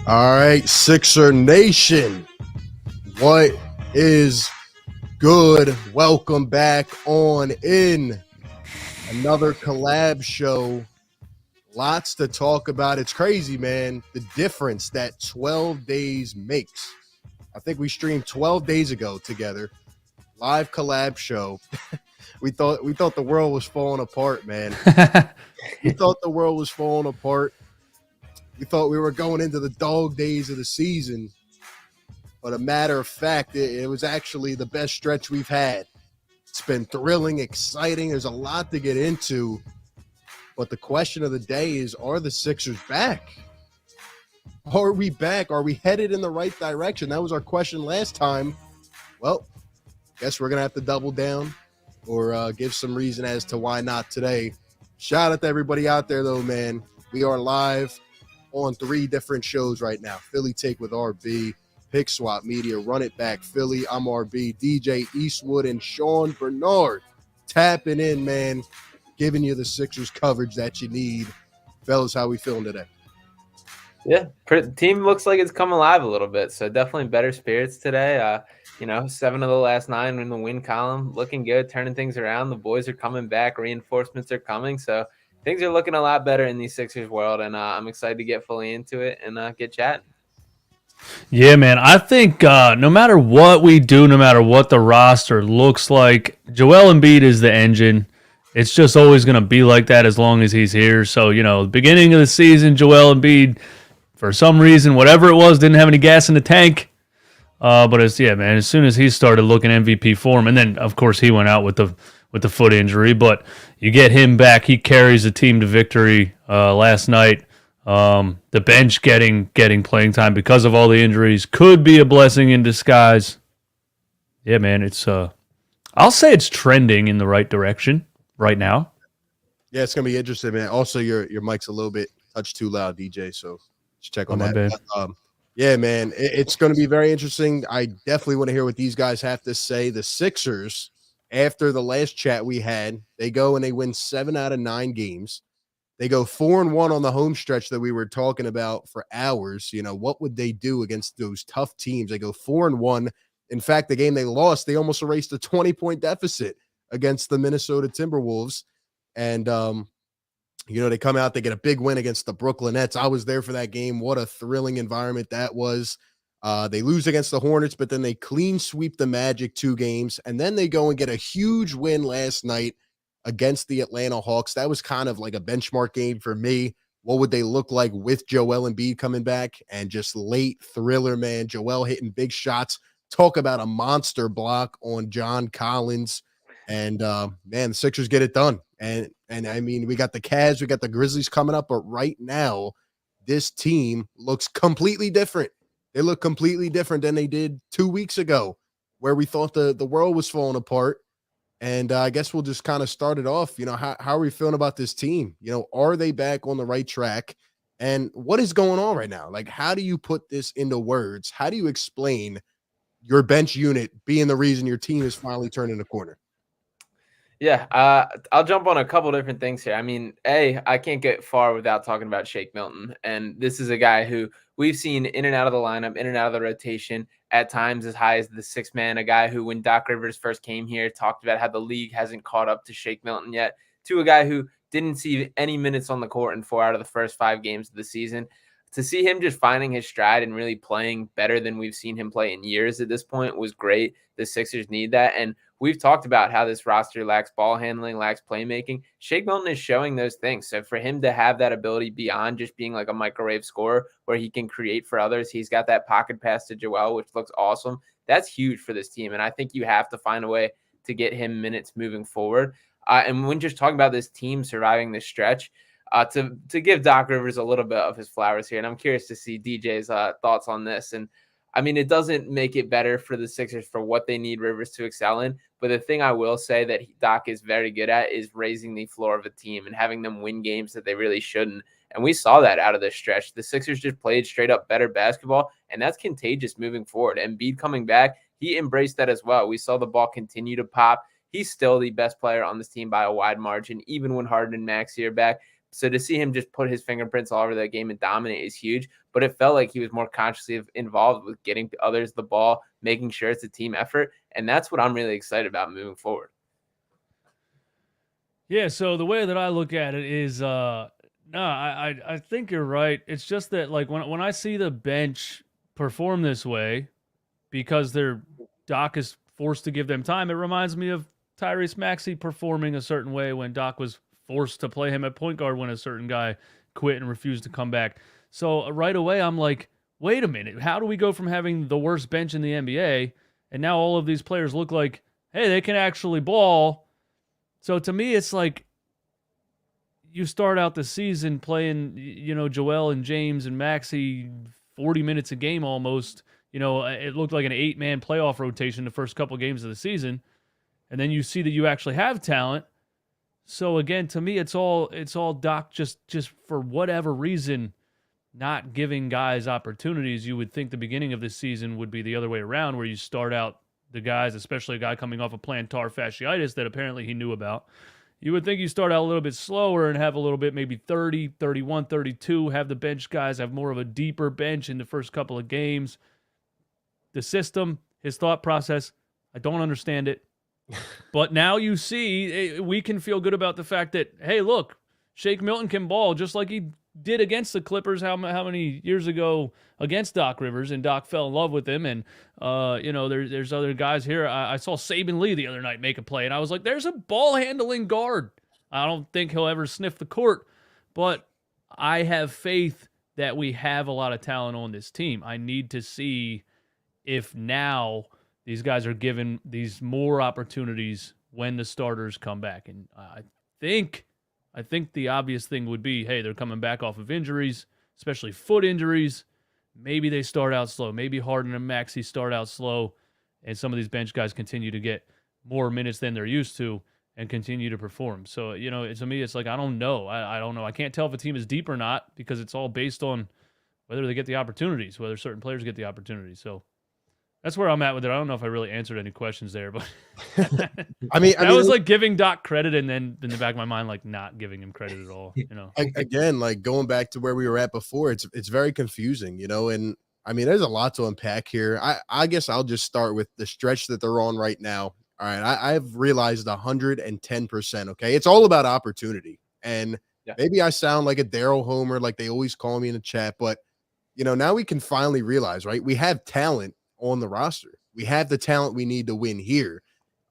All right, Sixer Nation, what is good? Welcome back on in another collab show. Lots to talk about. It's crazy, man, the difference that 12 days makes. I think we streamed 12 days ago together, live collab show. we thought the world was falling apart, man. We thought the world was falling apart. We thought we were going into the dog days of the season. But a matter of fact, it was actually the best stretch we've had. It's been thrilling, exciting. There's a lot to get into. But the question of the day is, are the Sixers back? Are we back? Are we headed in the right direction? That was our question last time. Well, guess we're going to have to double down or give some reason as to why not today. Shout out to everybody out there, though, man. We are live on 3 different shows right now. Philly Take with RB, Pick Swap Media, Run It Back Philly. I'm RB, DJ Eastwood, and Sean Barnard tapping in, man, giving you the Sixers coverage that you need. Fellas, how we feeling today? Yeah, team looks like it's come alive a little bit, so definitely better spirits today. 7 of the last 9 in the win column, looking good, turning things around. The boys are coming back, reinforcements are coming, so things are looking a lot better in the Sixers world, and I'm excited to get fully into it and get chatting. Yeah, man. I think no matter what we do, no matter what the roster looks like, Joel Embiid is the engine. It's just always going to be like that as long as he's here. So, the beginning of the season, Joel Embiid, for some reason, whatever it was, didn't have any gas in the tank. But as soon as he started looking MVP form, and then, of course, he went out with the foot injury. But you get him back. He carries the team to victory last night. The bench getting playing time because of all the injuries could be a blessing in disguise. Yeah, man, it's I'll say it's trending in the right direction right now. Yeah, it's gonna be interesting, man. Also, your mic's a little bit touched too loud, DJ. So just check on that. But, yeah, man, it's gonna be very interesting. I definitely want to hear what these guys have to say. The Sixers, after the last chat we had, they go and they win 7 out of 9 games. They go 4-1 on the home stretch that we were talking about for hours. What would they do against those tough teams? They go 4-1. In fact, the game they lost, they almost erased a 20-point deficit against the Minnesota Timberwolves. And, they come out, they get a big win against the Brooklyn Nets. I was there for that game. What a thrilling environment that was. They lose against the Hornets, but then they clean sweep the Magic 2 games. And then they go and get a huge win last night against the Atlanta Hawks. That was kind of like a benchmark game for me. What would they look like with Joel Embiid coming back? And just late thriller, man. Joel hitting big shots. Talk about a monster block on John Collins. And, man, the Sixers get it done. And I mean, we got the Cavs, we got the Grizzlies coming up. But right now, this team looks completely different. They look completely different than they did 2 weeks ago, where we thought the world was falling apart. And I guess we'll just kind of start it off. How are we feeling about this team? Are they back on the right track? And what is going on right now? Like, how do you put this into words? How do you explain your bench unit being the reason your team is finally turning the corner? Yeah, I'll jump on a couple different things here. I mean, I can't get far without talking about Shake Milton. And this is a guy who we've seen in and out of the lineup, in and out of the rotation, at times as high as the 6th man, a guy who, when Doc Rivers first came here, talked about how the league hasn't caught up to Shake Milton yet, to a guy who didn't see any minutes on the court in 4 out of the first 5 games of the season. To see him just finding his stride and really playing better than we've seen him play in years at this point was great. The Sixers need that. And we've talked about how this roster lacks ball handling, lacks playmaking. Shake Milton is showing those things. So for him to have that ability beyond just being like a microwave scorer where he can create for others, he's got that pocket pass to Joel, which looks awesome. That's huge for this team. And I think you have to find a way to get him minutes moving forward. And when just talking about this team surviving this stretch, to give Doc Rivers a little bit of his flowers here, and I'm curious to see DJ's thoughts on this. And I mean, it doesn't make it better for the Sixers for what they need Rivers to excel in. But the thing I will say that Doc is very good at is raising the floor of a team and having them win games that they really shouldn't. And we saw that out of this stretch. The Sixers just played straight up better basketball, and that's contagious moving forward. And Embiid coming back, he embraced that as well. We saw the ball continue to pop. He's still the best player on this team by a wide margin, even when Harden and Maxey are back. So to see him just put his fingerprints all over that game and dominate is huge. But it felt like he was more consciously involved with getting others the ball, making sure it's a team effort. And that's what I'm really excited about moving forward. Yeah, so the way that I look at it is, I think you're right. It's just that, like, when I see the bench perform this way because Doc is forced to give them time, it reminds me of Tyrese Maxey performing a certain way when Doc was forced to play him at point guard when a certain guy quit and refused to come back. So right away, I'm like, wait a minute, how do we go from having the worst bench in the NBA and now all of these players look like, hey, they can actually ball? So to me, it's like you start out the season playing, Joel and James and Maxey 40 minutes a game almost. It looked like an 8-man playoff rotation the first couple games of the season. And then you see that you actually have talent. So again, to me, it's all Doc just for whatever reason not giving guys opportunities. You would think the beginning of this season would be the other way around, where you start out the guys, especially a guy coming off of plantar fasciitis that apparently he knew about. You would think you start out a little bit slower and have a little bit, maybe 30, 31, 32, have the bench guys have more of a deeper bench in the first couple of games. The system, his thought process, I don't understand it. But now you see, we can feel good about the fact that, hey, look, Shake Milton can ball just like he did against the Clippers how many years ago against Doc Rivers, and Doc fell in love with him. And, there's other guys here. I saw Saban Lee the other night make a play, and I was like, there's a ball-handling guard. I don't think he'll ever sniff the court, but I have faith that we have a lot of talent on this team. I need to see if now these guys are given these more opportunities when the starters come back. And I think the obvious thing would be, hey, they're coming back off of injuries, especially foot injuries. Maybe they start out slow. Maybe Harden and Maxey start out slow, and some of these bench guys continue to get more minutes than they're used to and continue to perform. So, to me, it's like, I don't know. I don't know. I can't tell if a team is deep or not because it's all based on whether they get the opportunities, whether certain players get the opportunities. So that's where I'm at with it. I don't know if I really answered any questions there, but I mean, was like giving Doc credit and then in the back of my mind, like not giving him credit at all. Again, like going back to where we were at before, it's very confusing, and I mean, there's a lot to unpack here. I guess I'll just start with the stretch that they're on right now. All right, I've realized 110%. Okay, it's all about opportunity, and maybe I sound like a Daryl Homer, like they always call me in the chat, but now we can finally realize, right? We have talent on the roster. We have the talent we need to win here.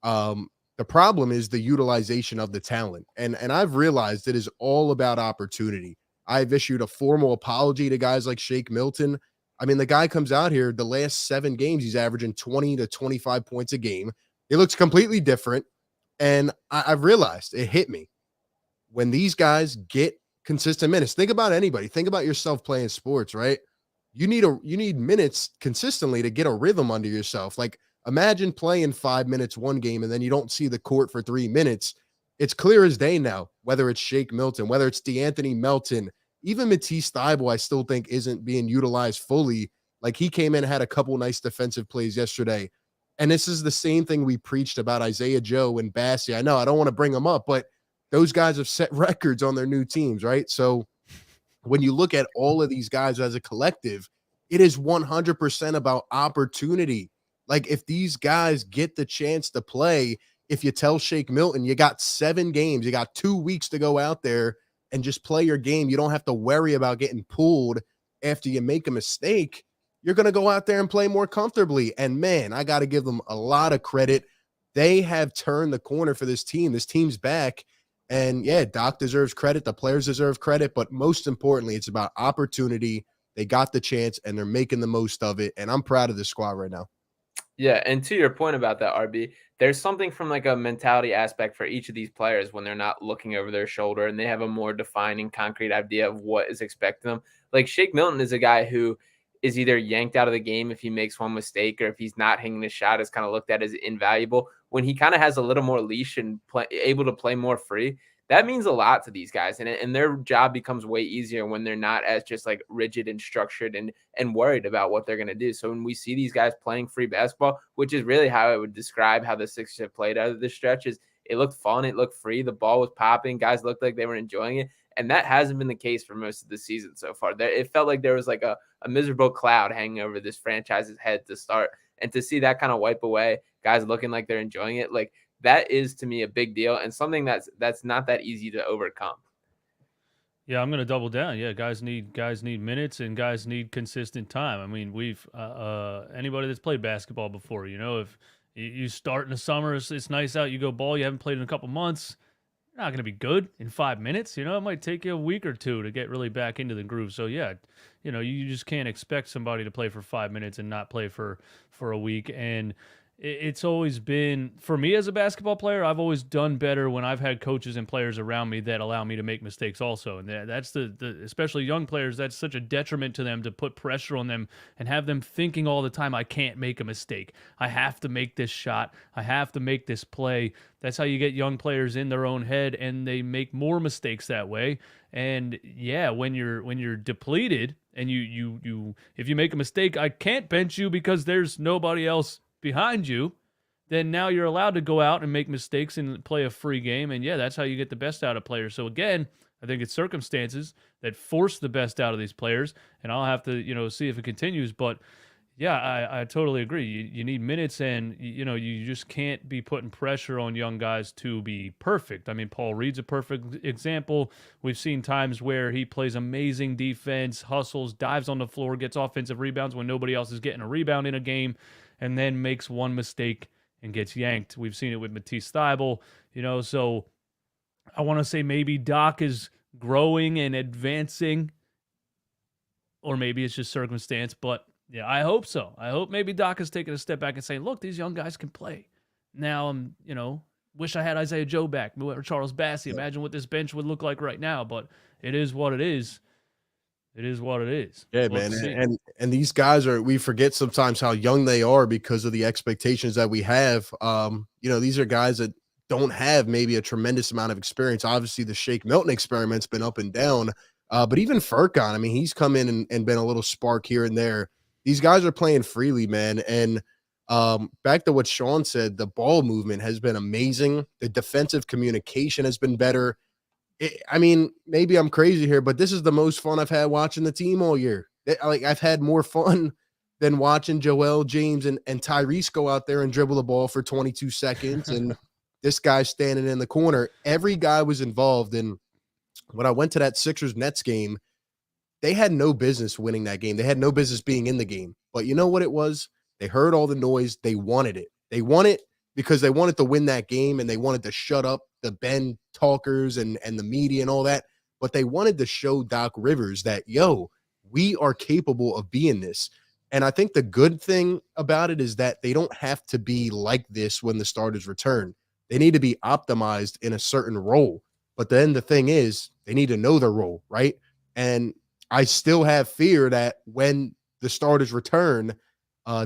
The problem is the utilization of the talent. And I've realized it is all about opportunity. I've issued a formal apology to guys like Shake Milton. I mean, the guy comes out here, the last 7 games, he's averaging 20 to 25 points a game. It looks completely different. And I've realized it hit me. When these guys get consistent minutes, think about anybody. Think about yourself playing sports, right? You need minutes consistently to get a rhythm under yourself. Like, imagine playing 5 minutes one game and then you don't see the court for 3 minutes. It's clear as day now, whether it's Shake Milton, whether it's DeAnthony Melton, even Matisse Thybulle, I still think isn't being utilized fully. Like, he came in and had a couple nice defensive plays yesterday. And this is the same thing we preached about Isaiah Joe and Bassie. I know I don't want to bring them up, but those guys have set records on their new teams, right? So when you look at all of these guys as a collective, it is 100% about opportunity. Like, if these guys get the chance to play, if you tell Shake Milton, you got 7 games, you got 2 weeks to go out there and just play your game. You don't have to worry about getting pulled after you make a mistake. You're going to go out there and play more comfortably. And man, I got to give them a lot of credit. They have turned the corner for this team. This team's back. And yeah, Doc deserves credit. The players deserve credit. But most importantly, it's about opportunity. They got the chance and they're making the most of it. And I'm proud of this squad right now. Yeah. And to your point about that, RB, there's something from like a mentality aspect for each of these players when they're not looking over their shoulder and they have a more defining, concrete idea of what is expected of them. Like, Shake Milton is a guy who is either yanked out of the game if he makes one mistake, or if he's not hitting the shot, is kind of looked at as invaluable. When he kind of has a little more leash and able to play more free, that means a lot to these guys. And their job becomes way easier when they're not as just like rigid and structured and worried about what they're going to do. So when we see these guys playing free basketball, which is really how I would describe how the Sixers have played out of this stretch, is it looked fun. It looked free. The ball was popping. Guys looked like they were enjoying it. And that hasn't been the case for most of the season so far. It felt like there was like a miserable cloud hanging over this franchise's head to start. And to see that kind of wipe away, guys looking like they're enjoying it, like that is to me a big deal and something that's not that easy to overcome. Yeah, I'm going to double down. Yeah, guys need minutes and guys need consistent time. I mean, we've anybody that's played basketball before, if you start in the summer, it's nice out, you go ball, you haven't played in a couple months, you're not going to be good in 5 minutes. It might take you a week or two to get really back into the groove. So yeah, you just can't expect somebody to play for 5 minutes and not play for a week. And it's always been, for me as a basketball player, I've always done better when I've had coaches and players around me that allow me to make mistakes also. And that's the especially young players, that's such a detriment to them to put pressure on them and have them thinking all the time, I can't make a mistake. I have to make this shot. I have to make this play. That's how you get young players in their own head, and they make more mistakes that way. And yeah, when you're depleted and you if you make a mistake, I can't bench you because there's nobody else behind you, then now you're allowed to go out and make mistakes and play a free game. And yeah, that's how you get the best out of players. So again, I think it's circumstances that force the best out of these players, and I'll have to, see if it continues. But yeah, I totally agree. You need minutes, and you just can't be putting pressure on young guys to be perfect. I mean, Paul Reed's a perfect example. We've seen times where he plays amazing defense, hustles, dives on the floor, gets offensive rebounds when nobody else is getting a rebound in a game, and then makes one mistake and gets yanked. We've seen it with Matisse Thybulle, so I want to say maybe Doc is growing and advancing, or maybe it's just circumstance, but yeah, I hope so. I hope maybe Doc is taking a step back and saying, look, these young guys can play. Now I'm, wish I had Isaiah Joe back or Charles Bassey. Imagine what this bench would look like right now, but it is what it is. It is what it is. Yeah, man. And these guys we forget sometimes how young they are because of the expectations that we have. These are guys that don't have maybe a tremendous amount of experience. Obviously, the Shake Milton experiment's been up and down. But even Furkan, I mean, he's come in and been a little spark here and there. These guys are playing freely, man. And back to what Sean said, the ball movement has been amazing. The defensive communication has been better. I mean, maybe I'm crazy here, but this is the most fun I've had watching the team all year. I've had more fun than watching Joel, James, and Tyrese go out there and dribble the ball for 22 seconds. And this guy standing in the corner. Every guy was involved. And when I went to that Sixers-Nets game, they had no business winning that game. They had no business being in the game. But you know what it was? They heard all the noise. They wanted it. They won it because they wanted to win that game, and they wanted to shut up the Ben talkers and the media and all that. But they wanted to show Doc Rivers that, we are capable of being this. And I think the good thing about it is that they don't have to be like this when the starters return. They need to be optimized in a certain role. But then the thing is, they need to know their role, right? And I still have fear that when the starters return,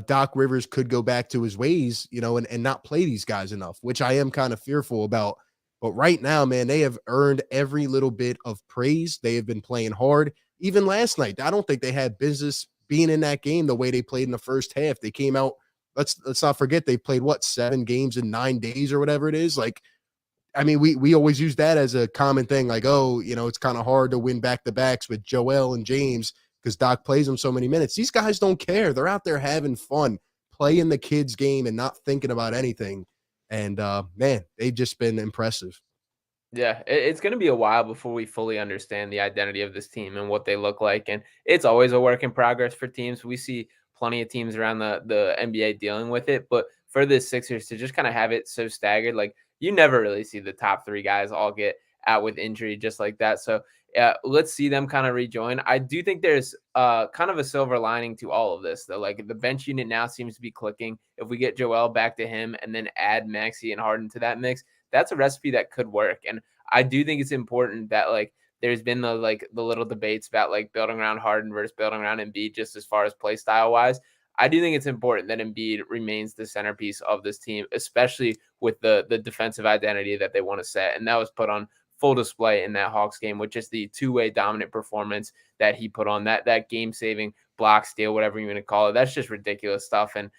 Doc Rivers could go back to his ways, and not play these guys enough, which I am kind of fearful about. But right now, man, they have earned every little bit of praise. They have been playing hard. Even last night, I don't think they had business being in that game the way they played in the first half. They came out, let's not forget, they played, 7 games in 9 days or whatever it is. Like, I mean, we always use that as a common thing, like, it's kind of hard to win back-to-backs with Joel and James because Doc plays them so many minutes. These guys don't care. They're out there having fun, playing the kids' game and not thinking about anything. And, man, they've just been impressive. Yeah, it's going to be a while before we fully understand the identity of this team and what they look like. And it's always a work in progress for teams. We see plenty of teams around the NBA dealing with it. But for the Sixers to just kind of have it so staggered, like you never really see the top 3 guys all get out with injury just like that. So let's see them kind of rejoin. I do think there's kind of a silver lining to all of this, though. Like the bench unit now seems to be clicking. If we get Joel back to him and then add Maxey and Harden to that mix, that's a recipe that could work. And I do think it's important that there's been the little debates about building around Harden versus building around Embiid just as far as play style wise. I do think it's important that Embiid remains the centerpiece of this team, especially with the defensive identity that they want to set. And that was put on full display in that Hawks game with just the two-way dominant performance that he put on, that game-saving block steal, whatever you want to call it. That's just ridiculous stuff. And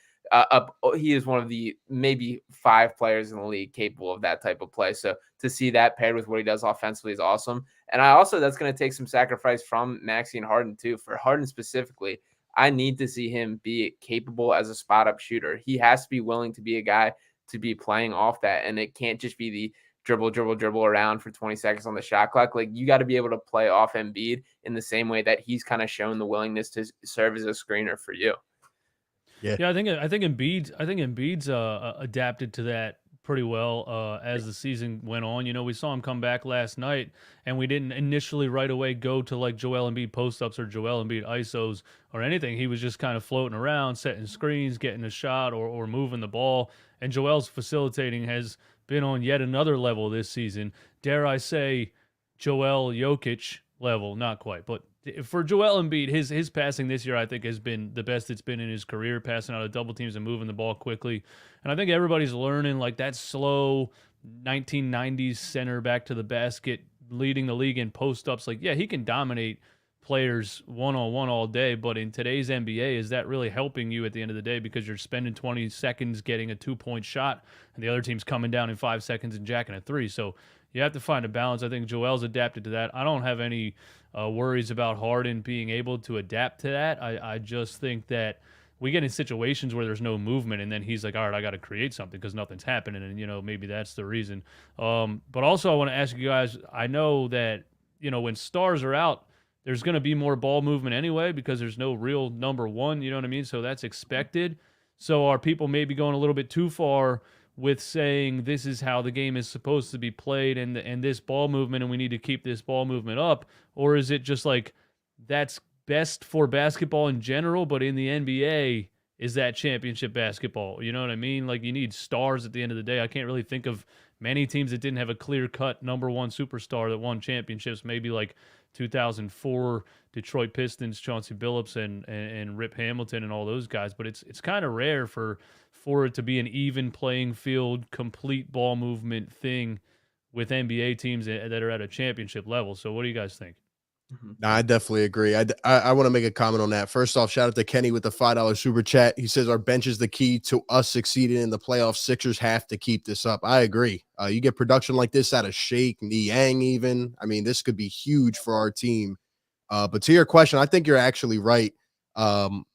he is one of the maybe 5 players in the league capable of that type of play. So to see that paired with what he does offensively is awesome. And that's going to take some sacrifice from Maxey and Harden too. For Harden specifically, I need to see him be capable as a spot up shooter. He has to be willing to be a guy to be playing off that. And it can't just be the dribble around for 20 seconds on the shot clock. Like, you got to be able to play off Embiid in the same way that he's kind of shown the willingness to serve as a screener for you. Yeah, I think Embiid's adapted to that pretty well as the season went on. You know, we saw him come back last night, and we didn't initially right away go to like Joel Embiid post-ups or Joel Embiid ISOs or anything. He was just kind of floating around, setting screens, getting a shot, or moving the ball. And Joel's facilitating has been on yet another level this season. Dare I say, Joel Jokic level? Not quite, but for Joel Embiid, his passing this year, I think, has been the best it's been in his career, passing out of double teams and moving the ball quickly. And I think everybody's learning like that slow 1990s center back to the basket, leading the league in post-ups. Like, yeah, he can dominate players one-on-one all day, but in today's NBA, is that really helping you at the end of the day because you're spending 20 seconds getting a 2-point shot and the other team's coming down in 5 seconds and jacking a 3? So you have to find a balance. I think Joel's adapted to that. I don't have any worries about Harden being able to adapt to that. I just think that we get in situations where there's no movement, and then he's like, all right, I got to create something because nothing's happening, and, you know, maybe that's the reason. But also I want to ask you guys, I know that, you know, when stars are out, there's going to be more ball movement anyway because there's no real number one, you know what I mean? So that's expected. So are people maybe going a little bit too far with saying this is how the game is supposed to be played and this ball movement and we need to keep this ball movement up? Or is it just like that's best for basketball in general, but in the NBA is that championship basketball? You know what I mean? Like, you need stars at the end of the day. I can't really think of many teams that didn't have a clear-cut number one superstar that won championships, maybe like 2004 Detroit Pistons, Chauncey Billups and Rip Hamilton and all those guys. But it's kind of rare for it to be an even playing field, complete ball movement thing with NBA teams that are at a championship level. So what do you guys think? No, I definitely agree. I want to make a comment on that. First off, shout out to Kenny with the $5 super chat. He says our bench is the key to us succeeding in the playoffs. Sixers have to keep this up. I agree. You get production like this out of Shake, Niang even. I mean, this could be huge for our team. But to your question, I think you're actually right. And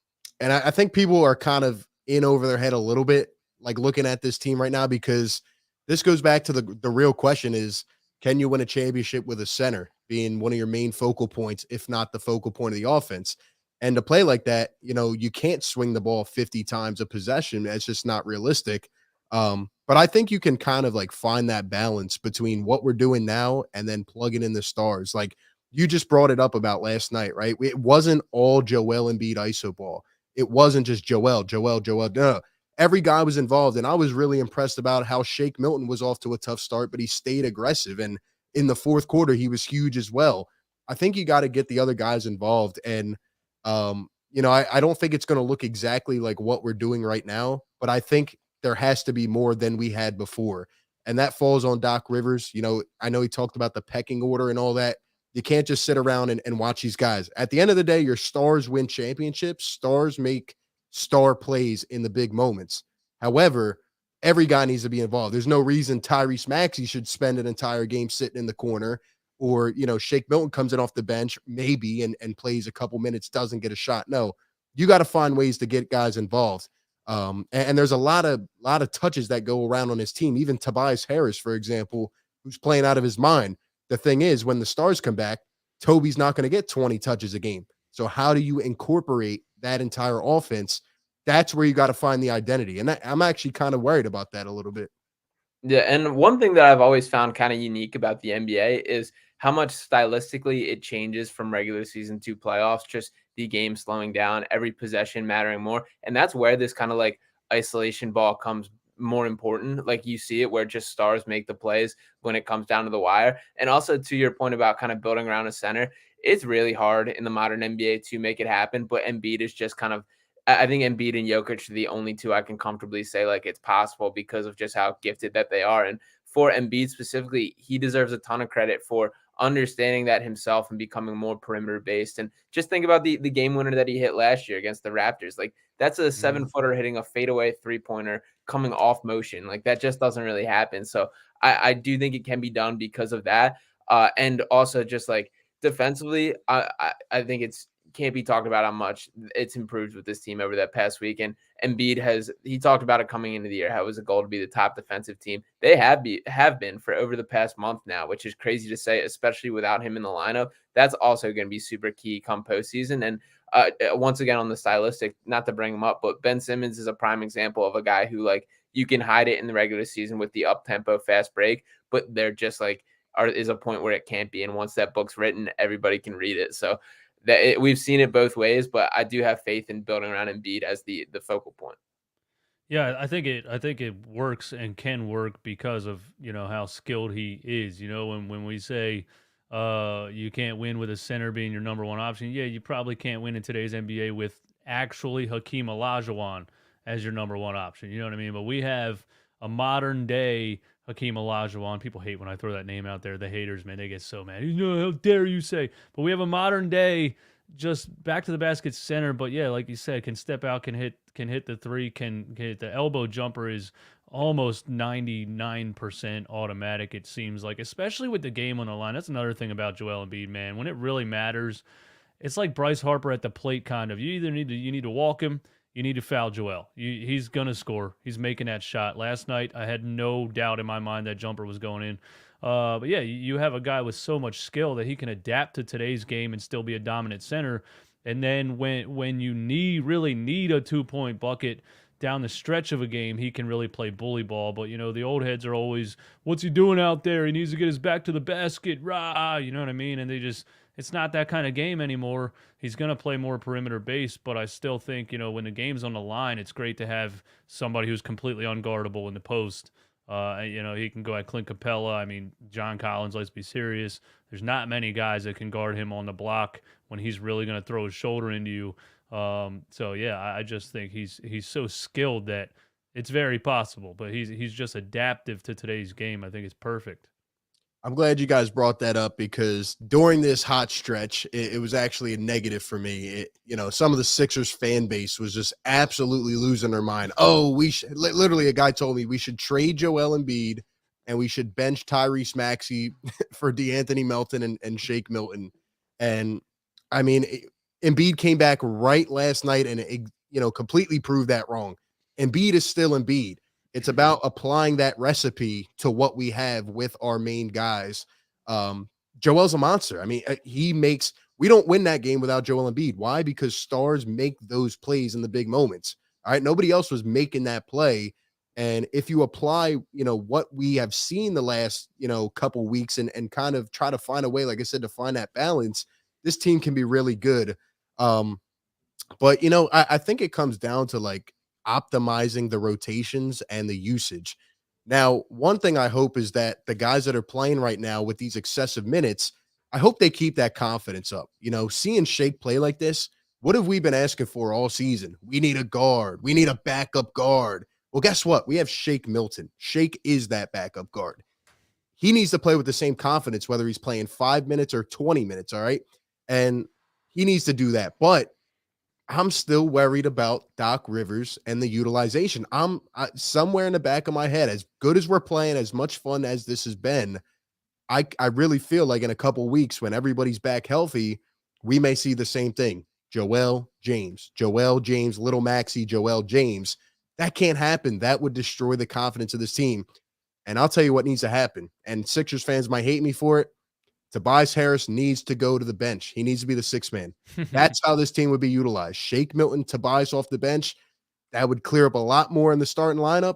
I think people are kind of in over their head a little bit, like looking at this team right now, because this goes back to the real question is, can you win a championship with a center being one of your main focal points, if not the focal point of the offense? And to play like that, you know, you can't swing the ball 50 times a possession. It's just not realistic. But I think you can kind of like find that balance between what we're doing now and then plugging in the stars. Like you just brought it up about last night, right? It wasn't all Joel Embiid ISO ball. It wasn't just Joel. No. Every guy was involved, and I was really impressed about how Shake Milton was off to a tough start, but he stayed aggressive, and in the fourth quarter, he was huge as well. I think you got to get the other guys involved, and you know, I don't think it's going to look exactly like what we're doing right now, but I think there has to be more than we had before, and that falls on Doc Rivers. You know, I know he talked about the pecking order and all that. You can't just sit around and watch these guys. At the end of the day, your stars win championships. Stars make star plays in the big moments. However, every guy needs to be involved. There's no reason Tyrese Maxey should spend an entire game sitting in the corner, or, you know, Shake Milton comes in off the bench maybe and plays a couple minutes, doesn't get a shot. No, you got to find ways to get guys involved. And there's a lot of touches that go around on his team. Even Tobias Harris, for example, who's playing out of his mind. The thing is, when the stars come back, Toby's not going to get 20 touches a game. So how do you incorporate that entire offense? That's where you got to find the identity. And I'm actually kind of worried about that a little bit. Yeah, and one thing that I've always found kind of unique about the NBA is how much stylistically it changes from regular season to playoffs, just the game slowing down, every possession mattering more. And that's where this kind of like isolation ball comes more important. Like you see it where just stars make the plays when it comes down to the wire. And also to your point about kind of building around a center, it's really hard in the modern NBA to make it happen. But Embiid is just kind of, I think Embiid and Jokic are the only two I can comfortably say like it's possible because of just how gifted that they are. And for Embiid specifically, he deserves a ton of credit for understanding that himself and becoming more perimeter based. And just think about the game winner that he hit last year against the Raptors. Like that's a 7-footer hitting a fadeaway 3-pointer coming off motion. Like that just doesn't really happen. So I do think it can be done because of that. And also just like defensively, I think it's can't be talked about how much it's improved with this team over that past week. And Embiid he talked about it coming into the year, how it was a goal to be the top defensive team. They have been for over the past month now, which is crazy to say, especially without him in the lineup. That's also going to be super key come postseason. And once again, on the stylistic, not to bring him up, but Ben Simmons is a prime example of a guy who like you can hide it in the regular season with the up tempo fast break, but they're just like is a point where it can't be. And once that book's written, everybody can read it. So we've seen it both ways, but I do have faith in building around Embiid as the focal point. Yeah, I think it works and can work because of how skilled he is. When we say you can't win with a center being your number one option, yeah, you probably can't win in today's NBA with actually Hakeem Olajuwon as your number one option. You know what I mean? But we have a modern day Hakeem Olajuwon. People hate when I throw that name out there. The haters, man, they get so mad. How dare you say? But we have a modern day, just back to the basket center. But yeah, like you said, can step out, can hit the three, can hit the elbow jumper is almost 99% automatic. It seems like, especially with the game on the line. That's another thing about Joel Embiid, man. When it really matters, it's like Bryce Harper at the plate, kind of. You need to walk him. You need to foul Joel. He's going to score. He's making that shot. Last night, I had no doubt in my mind that jumper was going in. But yeah, you have a guy with so much skill that he can adapt to today's game and still be a dominant center. And then when you really need a 2-point bucket down the stretch of a game, he can really play bully ball. But, the old heads are always, what's he doing out there? He needs to get his back to the basket. Rah, you know what I mean? And it's not that kind of game anymore. He's going to play more perimeter base, but I still think, when the game's on the line, it's great to have somebody who's completely unguardable in the post. He can go at Clint Capella. I mean, John Collins, let's be serious. There's not many guys that can guard him on the block when he's really going to throw his shoulder into you. So yeah, I just think he's so skilled that it's very possible, but he's just adaptive to today's game. I think it's perfect. I'm glad you guys brought that up because during this hot stretch, it was actually a negative for me. Some of the Sixers fan base was just absolutely losing their mind. Oh, literally a guy told me we should trade Joel Embiid and we should bench Tyrese Maxey for DeAnthony Melton and Shake Milton. And I mean, Embiid came back right last night and completely proved that wrong. Embiid is still Embiid. It's about applying that recipe to what we have with our main guys. Joel's a monster. I mean, we don't win that game without Joel Embiid. Why? Because stars make those plays in the big moments. All right. Nobody else was making that play. And if you apply, what we have seen the last, couple weeks and kind of try to find a way, like I said, to find that balance, this team can be really good. But I think it comes down to like optimizing the rotations and the usage. Now, one thing I hope is that the guys that are playing right now with these excessive minutes, I hope they keep that confidence up. Seeing Shake play like this, what have we been asking for all season? We need a guard. We need a backup guard. Well, guess what? We have Shake Milton. Shake is that backup guard. He needs to play with the same confidence, whether he's playing 5 minutes or 20 minutes, all right? And he needs to do that. But I'm still worried about Doc Rivers and the utilization. I'm somewhere in the back of my head, as good as we're playing, as much fun as this has been, I really feel like in a couple weeks when everybody's back healthy, we may see the same thing. Joel James, Little Maxey, Joel James. That can't happen. That would destroy the confidence of this team. And I'll tell you what needs to happen. And Sixers fans might hate me for it. Tobias Harris needs to go to the bench. He needs to be the sixth man. That's how this team would be utilized. Shake Milton, Tobias off the bench. That would clear up a lot more in the starting lineup.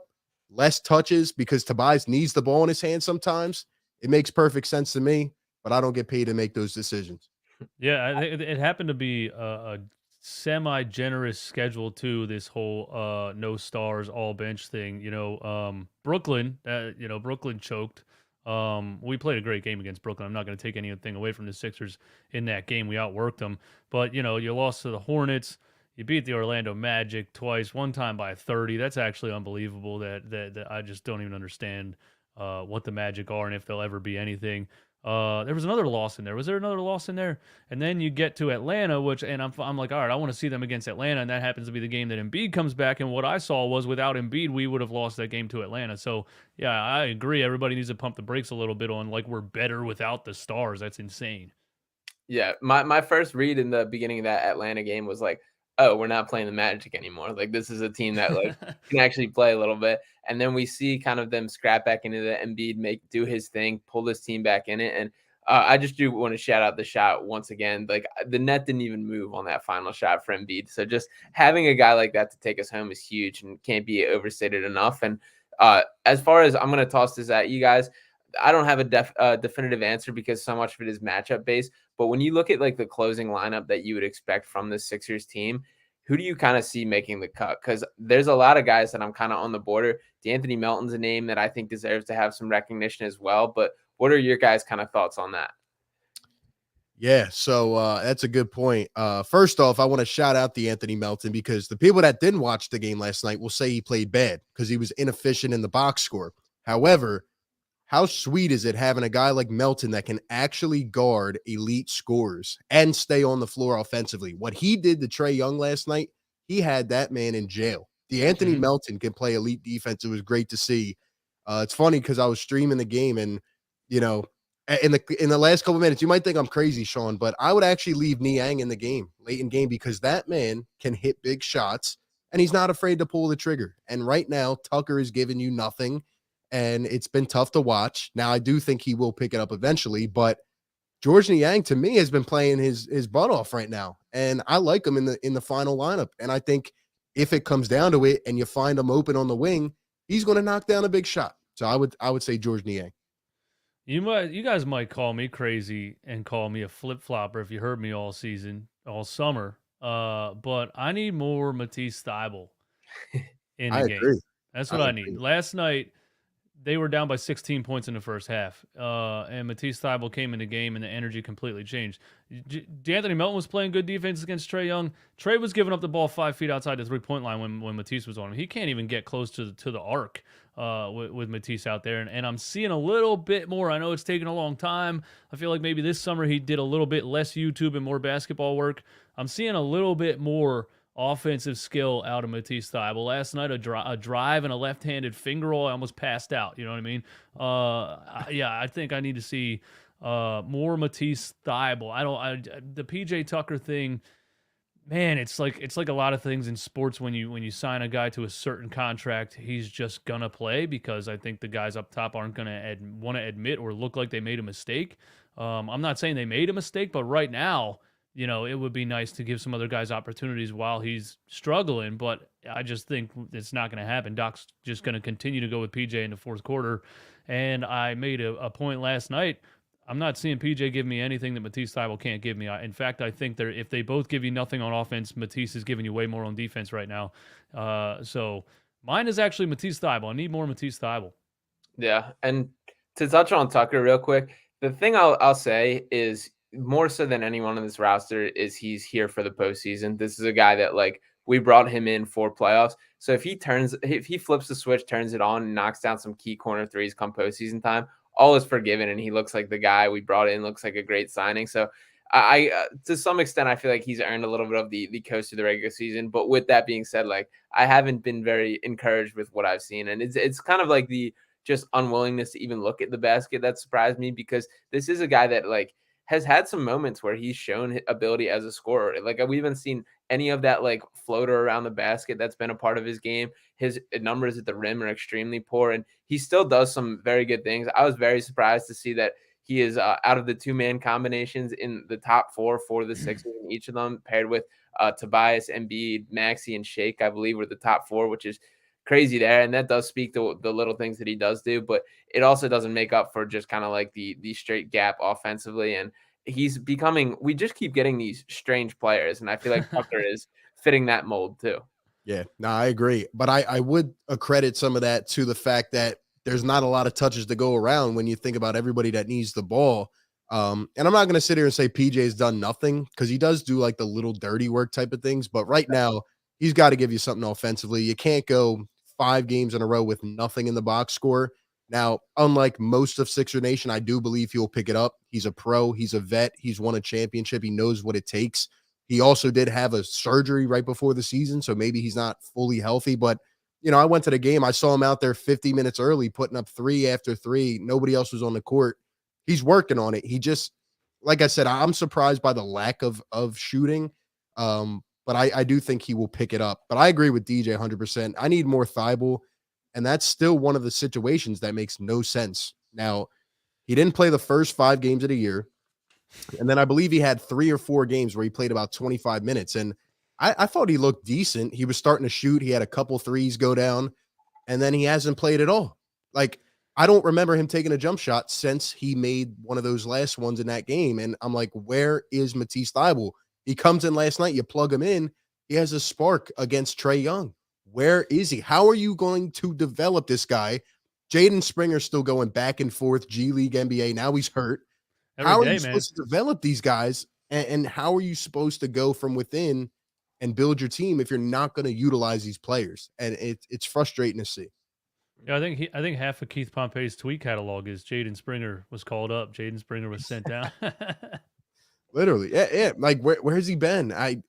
Less touches because Tobias needs the ball in his hand sometimes. It makes perfect sense to me, but I don't get paid to make those decisions. Yeah, it happened to be a semi-generous schedule too. This whole no stars, all bench thing. Brooklyn. Brooklyn choked. We played a great game against Brooklyn. I'm not going to take anything away from the Sixers in that game. We outworked them. But, you lost to the Hornets. You beat the Orlando Magic twice, one time by 30. That's actually unbelievable that I just don't even understand what the Magic are and if they'll ever be anything. There was another loss in there. Was there another loss in there? And then you get to Atlanta, and I'm like, all right, I want to see them against Atlanta, and that happens to be the game that Embiid comes back. And what I saw was without Embiid, we would have lost that game to Atlanta. So yeah, I agree. Everybody needs to pump the brakes a little bit on like we're better without the stars. That's insane. Yeah, my first read in the beginning of that Atlanta game was like, oh, we're not playing the Magic anymore. Like this is a team that like can actually play a little bit. And then we see kind of them scrap back into the Embiid, do his thing, pull this team back in it. And I just do want to shout out the shot once again. Like the net didn't even move on that final shot for Embiid. So just having a guy like that to take us home is huge and can't be overstated enough. And as far as I'm going to toss this at you guys, I don't have a definitive answer because so much of it is matchup based. But when you look at like the closing lineup that you would expect from the Sixers team, who do you kind of see making the cut? Because there's a lot of guys that I'm kind of on the border. D'Anthony Melton's a name that I think deserves to have some recognition as well. But what are your guys' kind of thoughts on that? Yeah, so that's a good point. First off, I want to shout out D'Anthony Melton because the people that didn't watch the game last night will say he played bad because he was inefficient in the box score. However, how sweet is it having a guy like Melton that can actually guard elite scorers and stay on the floor offensively? What he did to Trae Young last night, he had that man in jail. D'Anthony Melton can play elite defense. It was great to see. It's funny because I was streaming the game and, you know, in the last couple of minutes, you might think I'm crazy, Sean, but I would actually leave Niang in the game, late in game, because that man can hit big shots and he's not afraid to pull the trigger. And right now, Tucker is giving you nothing. And it's been tough to watch. Now, I do think he will pick it up eventually, but George Niang, to me, has been playing his butt off right now. And I like him in the final lineup. And I think if it comes down to it and you find him open on the wing, he's going to knock down a big shot. So I would say George Niang. You guys might call me crazy and call me a flip-flopper if you heard me all season, all summer. But I need more Matisse Thybulle in the game. Agree. That's what I need. Last night, they were down by 16 points in the first half, and Matisse Thybulle came in the game, and the energy completely changed. D'Anthony Melton was playing good defense against Trae Young. Trae was giving up the ball 5 feet outside the three-point line when Matisse was on him. He can't even get close to the arc with Matisse out there, and I'm seeing a little bit more. I know it's taken a long time. I feel like maybe this summer he did a little bit less YouTube and more basketball work. I'm seeing a little bit more offensive skill out of Matisse Thybulle. Last night, a drive and a left-handed finger roll, I almost passed out. You know what I mean? Yeah, I think I need to see more Matisse Thybulle. The PJ Tucker thing, man, it's like a lot of things in sports when you sign a guy to a certain contract, he's just gonna play because I think the guys up top aren't gonna want to admit or look like they made a mistake. I'm not saying they made a mistake, but right now, you know, it would be nice to give some other guys opportunities while he's struggling, but I just think it's not going to happen. Doc's just going to continue to go with PJ in the fourth quarter. And I made a point last night. I'm not seeing PJ give me anything that Matisse Thybulle can't give me. In fact, I think if they both give you nothing on offense, Matisse is giving you way more on defense right now. So mine is actually Matisse Thybulle. I need more Matisse Thybulle. Yeah. And to touch on Tucker real quick, the thing I'll say is, more so than anyone on this roster, is he's here for the postseason. This is a guy that like we brought him in for playoffs. So if he flips the switch, turns it on, and knocks down some key corner threes come postseason time, all is forgiven. And he looks like the guy we brought in, looks like a great signing. So I to some extent, I feel like he's earned a little bit of the coast to the regular season. But with that being said, like I haven't been very encouraged with what I've seen. And it's kind of like the just unwillingness to even look at the basket that surprised me, because this is a guy that like has had some moments where he's shown ability as a scorer. Like we haven't seen any of that like floater around the basket that's been a part of his game. His numbers at the rim are extremely poor, and he still does some very good things. I was very surprised to see that he is out of the two-man combinations in the top 4 for the Sixers in each of them, paired with Tobias, Embiid, Maxey, and Shake, I believe, were the top 4, which is crazy there. And that does speak to the little things that he does do, but it also doesn't make up for just kind of like the straight gap offensively. And we just keep getting these strange players. And I feel like Tucker is fitting that mold too. Yeah, no, I agree. But I would accredit some of that to the fact that there's not a lot of touches to go around when you think about everybody that needs the ball. And I'm not going to sit here and say PJ's done nothing, because he does do like the little dirty work type of things. But right now, he's got to give you something offensively. You can't go 5 games in a row with nothing in the box score. Now, unlike most of Sixer Nation, I do believe he'll pick it up. He's a pro. He's a vet. He's won a championship. He knows what it takes. He also did have a surgery right before the season, so maybe he's not fully healthy. But, I went to the game. I saw him out there 50 minutes early, putting up 3 after 3. Nobody else was on the court. He's working on it. He just, like I said, I'm surprised by the lack of shooting. But I do think he will pick it up. But I agree with DJ 100%. I need more Thibault. And that's still one of the situations that makes no sense. Now, he didn't play the first 5 games of the year. And then I believe he had 3 or 4 games where he played about 25 minutes. And I thought he looked decent. He was starting to shoot. He had a couple threes go down. And then he hasn't played at all. Like, I don't remember him taking a jump shot since he made one of those last ones in that game. And I'm like, where is Matisse Thybulle? He comes in last night. You plug him in. He has a spark against Trae Young. Where is he? How are you going to develop this guy? Jaden Springer's still going back and forth, G League, NBA. Now he's hurt. How are you supposed to develop these guys? And how are you supposed to go from within and build your team if you're not going to utilize these players? And it's frustrating to see. Yeah, I think half of Keith Pompey's tweet catalog is Jaden Springer was called up. Jaden Springer was sent down. Literally. Yeah. Like, where's he been? I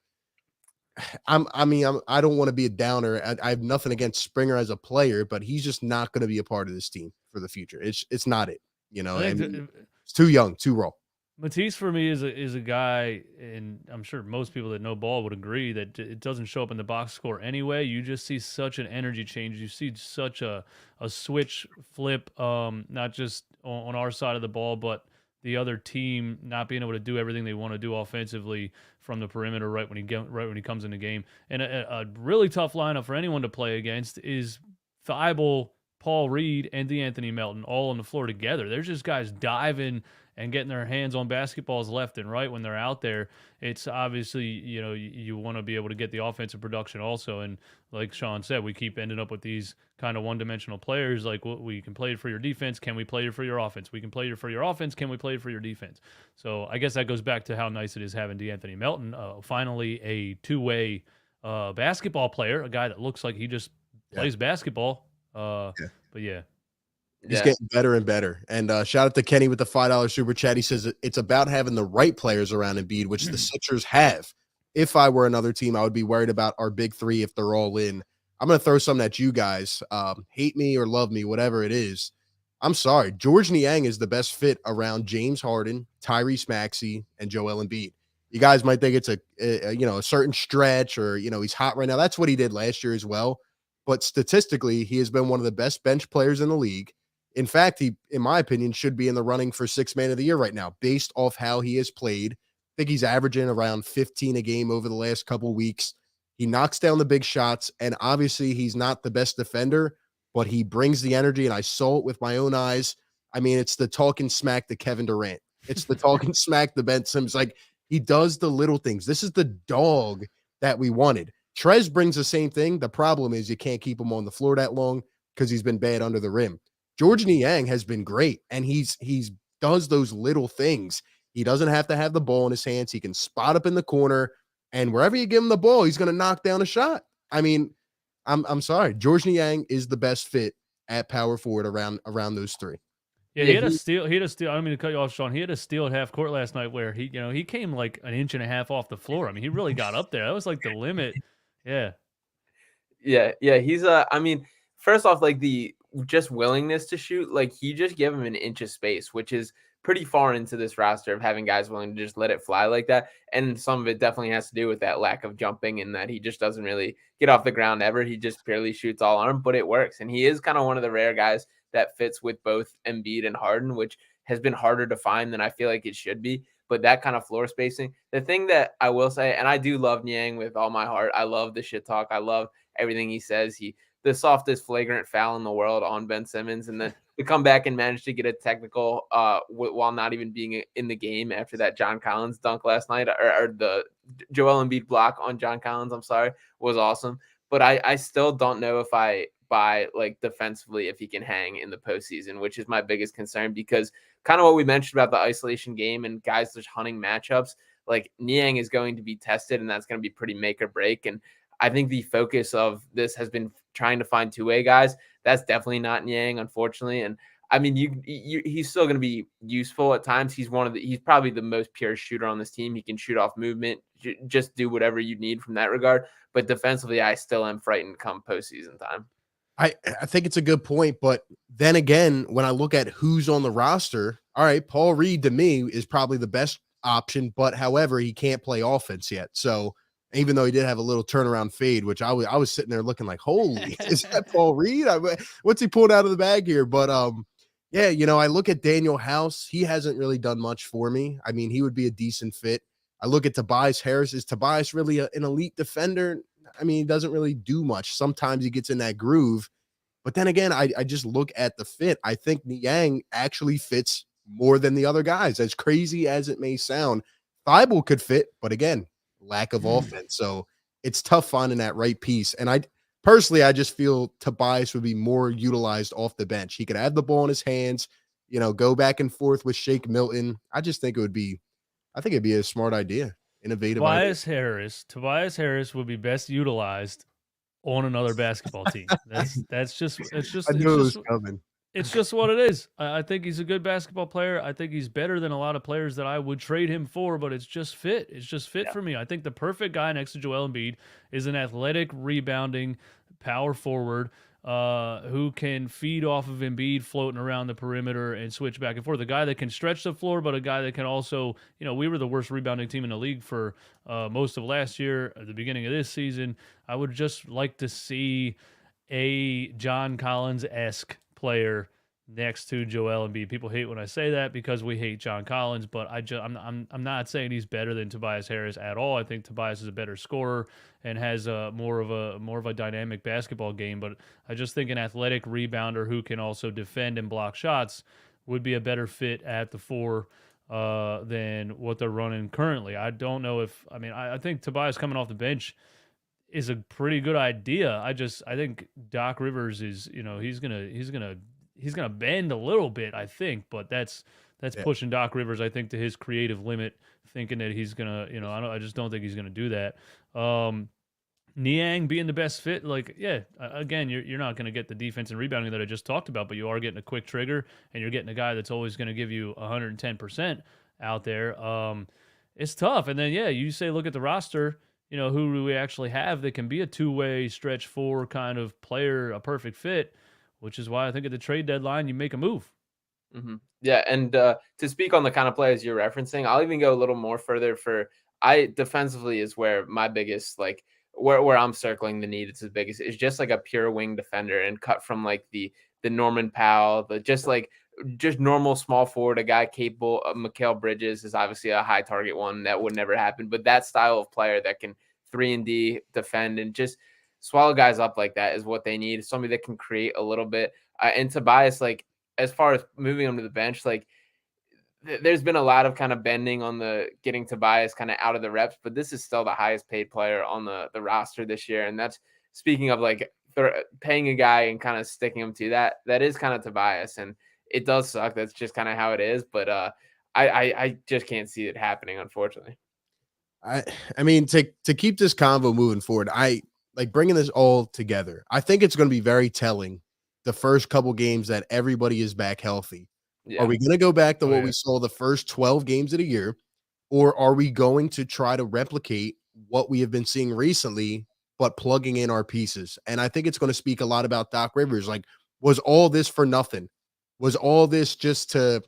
don't want to be a downer. I have nothing against Springer as a player, but he's just not going to be a part of this team for the future. It's not it, and it's too young, too raw. Matisse for me is a guy, and I'm sure most people that know ball would agree that it doesn't show up in the box score anyway. You just see such an energy change. You see such a switch flip, not just on our side of the ball, but the other team not being able to do everything they want to do offensively from the perimeter right when he comes in the game. And a really tough lineup for anyone to play against is Thibault, Paul Reed, and DeAnthony Melton all on the floor together. There's just guys diving and getting their hands on basketballs left and right when they're out there. It's obviously, you want to be able to get the offensive production also. And like Sean said, we keep ending up with these kind of one-dimensional players. Like, we can play it for your defense. Can we play it for your offense? We can play it for your offense. Can we play it for your defense? So I guess that goes back to how nice it is having DeAnthony Melton, finally a two-way basketball player, a guy that looks like he just plays basketball. But yeah. He's getting better and better. And shout out to Kenny with the $5 super chat. He says it's about having the right players around Embiid, which the Sixers have. If I were another team, I would be worried about our big 3 if they're all in. I'm going to throw something at you guys. Hate me or love me, whatever it is. I'm sorry. George Niang is the best fit around James Harden, Tyrese Maxey, and Joel Embiid. You guys might think it's a certain stretch or, he's hot right now. That's what he did last year as well. But statistically, he has been one of the best bench players in the league. In fact, he, in my opinion, should be in the running for 6th man of the year right now, based off how he has played. I think he's averaging around 15 a game over the last couple of weeks. He knocks down the big shots, and obviously he's not the best defender, but he brings the energy, and I saw it with my own eyes. I mean, it's the talking smack to Kevin Durant. It's the talking smack to Ben Simmons. Like, he does the little things. This is the dog that we wanted. Trez brings the same thing. The problem is you can't keep him on the floor that long because he's been bad under the rim. George Niang has been great, and he's does those little things. He doesn't have to have the ball in his hands. He can spot up in the corner, and wherever you give him the ball, he's going to knock down a shot. I mean, I'm sorry. George Niang is the best fit at power forward around those 3. Yeah, he had a steal. I don't mean to cut you off, Sean. He had a steal at half court last night where he came like an inch and a half off the floor. I mean, he really got up there. That was like the limit. Yeah. He's I mean, first off, like the just willingness to shoot, like he just gave him an inch of space, which is pretty far into this roster of having guys willing to just let it fly like that. And some of it definitely has to do with that lack of jumping and that he just doesn't really get off the ground ever. He just purely shoots all arm, but it works. And he is kind of one of the rare guys that fits with both Embiid and Harden, which has been harder to find than I feel like it should be. But that kind of floor spacing, the thing that I will say, and I do love Niang with all my heart. I love the shit talk. I love everything he says. The softest flagrant foul in the world on Ben Simmons, and then to come back and manage to get a technical while not even being in the game after that John Collins dunk last night, or the Joel Embiid block on John Collins, was awesome. But I still don't know if I buy, like, defensively, if he can hang in the postseason, which is my biggest concern, because kind of what we mentioned about the isolation game and guys just hunting matchups, like Niang is going to be tested, and that's going to be pretty make or break. And I think the focus of this has been trying to find two-way guys. That's definitely not Niang, unfortunately. And I mean, he's still going to be useful at times. He's probably the most pure shooter on this team. He can shoot off movement, just do whatever you need from that regard. But defensively, I still am frightened come postseason time. I think it's a good point, but then again, when I look at who's on the roster, all right, Paul Reed to me is probably the best option, but however, he can't play offense yet. So even though he did have a little turnaround fade, which I was sitting there looking like, holy, is that Paul Reed? What's he pulled out of the bag here? But yeah, I look at Daniel House. He hasn't really done much for me. I mean, he would be a decent fit. I look at Tobias Harris. Is Tobias really an elite defender? I mean, he doesn't really do much. Sometimes he gets in that groove. But then again, I just look at the fit. I think Niang actually fits more than the other guys, as crazy as it may sound. Thibault could fit, but again, lack of offense. So it's tough finding that right piece. And I just feel Tobias would be more utilized off the bench. He could have the ball in his hands, go back and forth with Shake Milton. I think it'd be a smart idea, innovative idea. Tobias Harris would be best utilized on another basketball team. It's just coming. It's just what it is. I think he's a good basketball player. I think he's better than a lot of players that I would trade him for, but it's just fit. It's just fit for me. I think the perfect guy next to Joel Embiid is an athletic, rebounding power forward who can feed off of Embiid floating around the perimeter and switch back and forth. A guy that can stretch the floor, but a guy that can also, we were the worst rebounding team in the league for most of last year, at the beginning of this season. I would just like to see a John Collins-esque player next to Joel Embiid. People hate when I say that because we hate John Collins, but I'm not saying he's better than Tobias Harris at all. I think Tobias is a better scorer and has more of a dynamic basketball game, but I just think an athletic rebounder who can also defend and block shots would be a better fit at the 4 than what they're running currently. I don't know I think Tobias coming off the bench is a pretty good idea. I think Doc Rivers is, he's gonna bend a little bit, I think, but that's pushing Doc Rivers, I think, to his creative limit, thinking that he's gonna, I just don't think he's gonna do that. Niang being the best fit, again, you're not gonna get the defense and rebounding that I just talked about, but you are getting a quick trigger, and you're getting a guy that's always gonna give you 110% out there. It's tough, and then you say look at the roster. Who do we actually have that can be a two-way stretch 4 kind of player, a perfect fit, which is why I think at the trade deadline, you make a move. Mm-hmm. Yeah, and to speak on the kind of players you're referencing, I'll even go a little more further defensively is where my biggest, where I'm circling the need is the biggest, is just like a pure wing defender and cut from the Norman Powell, just normal small forward, a guy capable of. Mikal Bridges is obviously a high target one that would never happen, but that style of player that can 3-and-D defend and just swallow guys up like that is what they need. Somebody that can create a little bit. And Tobias, as far as moving him to the bench, there's been a lot of kind of bending on the getting Tobias kind of out of the reps, but this is still the highest paid player on the roster this year. And that's speaking of paying a guy and kind of sticking him to that is kind of Tobias. And it does suck. That's just kind of how it is. But I just can't see it happening, unfortunately. I mean, to keep this convo moving forward, bringing this all together. I think it's going to be very telling the first couple games that everybody is back healthy. Yeah. Are we going to go back to what we saw the first 12 games of the year, or are we going to try to replicate what we have been seeing recently, but plugging in our pieces? And I think it's going to speak a lot about Doc Rivers. Was all this for nothing? Was all this just to,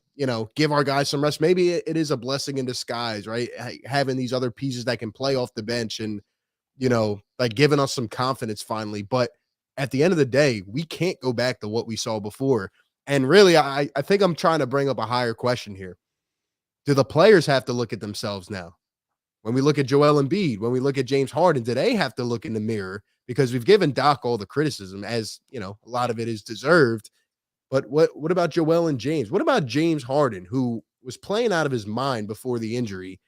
give our guys some rest? Maybe it is a blessing in disguise, right? Having these other pieces that can play off the bench and, giving us some confidence finally. But at the end of the day, we can't go back to what we saw before. And really, I think I'm trying to bring up a higher question here. Do the players have to look at themselves now? When we look at Joel Embiid, when we look at James Harden, do they have to look in the mirror? Because we've given Doc all the criticism, as, a lot of it is deserved. But what about Joel and James? What about James Harden, who was playing out of his mind before the injury?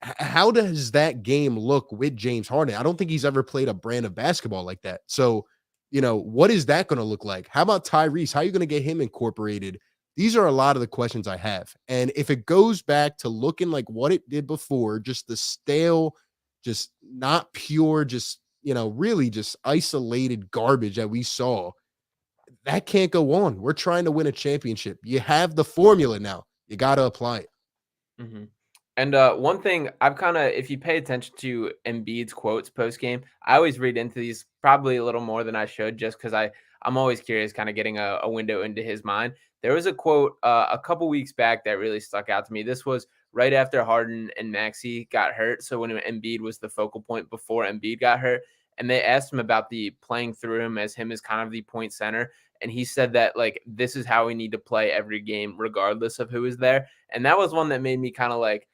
How does that game look with James Harden? I don't think he's ever played a brand of basketball like that. So, what is that going to look like? How about Tyrese? How are you going to get him incorporated? These are a lot of the questions I have. And if it goes back to looking like what it did before, just the stale, just not pure, just, really just isolated garbage that we saw. That can't go on. We're trying to win a championship. You have the formula now. You got to apply it. Mm-hmm. And one thing I've if you pay attention to Embiid's quotes post game, I always read into these probably a little more than I should, just because I'm always curious, kind of getting a window into his mind. There was a quote a couple weeks back that really stuck out to me. This was right after Harden and Maxey got hurt. So when Embiid was the focal point before Embiid got hurt, and they asked him about the playing through him as kind of the point center. And he said that, like, this is how we need to play every game, regardless of who is there. And that was one that made me kind of like,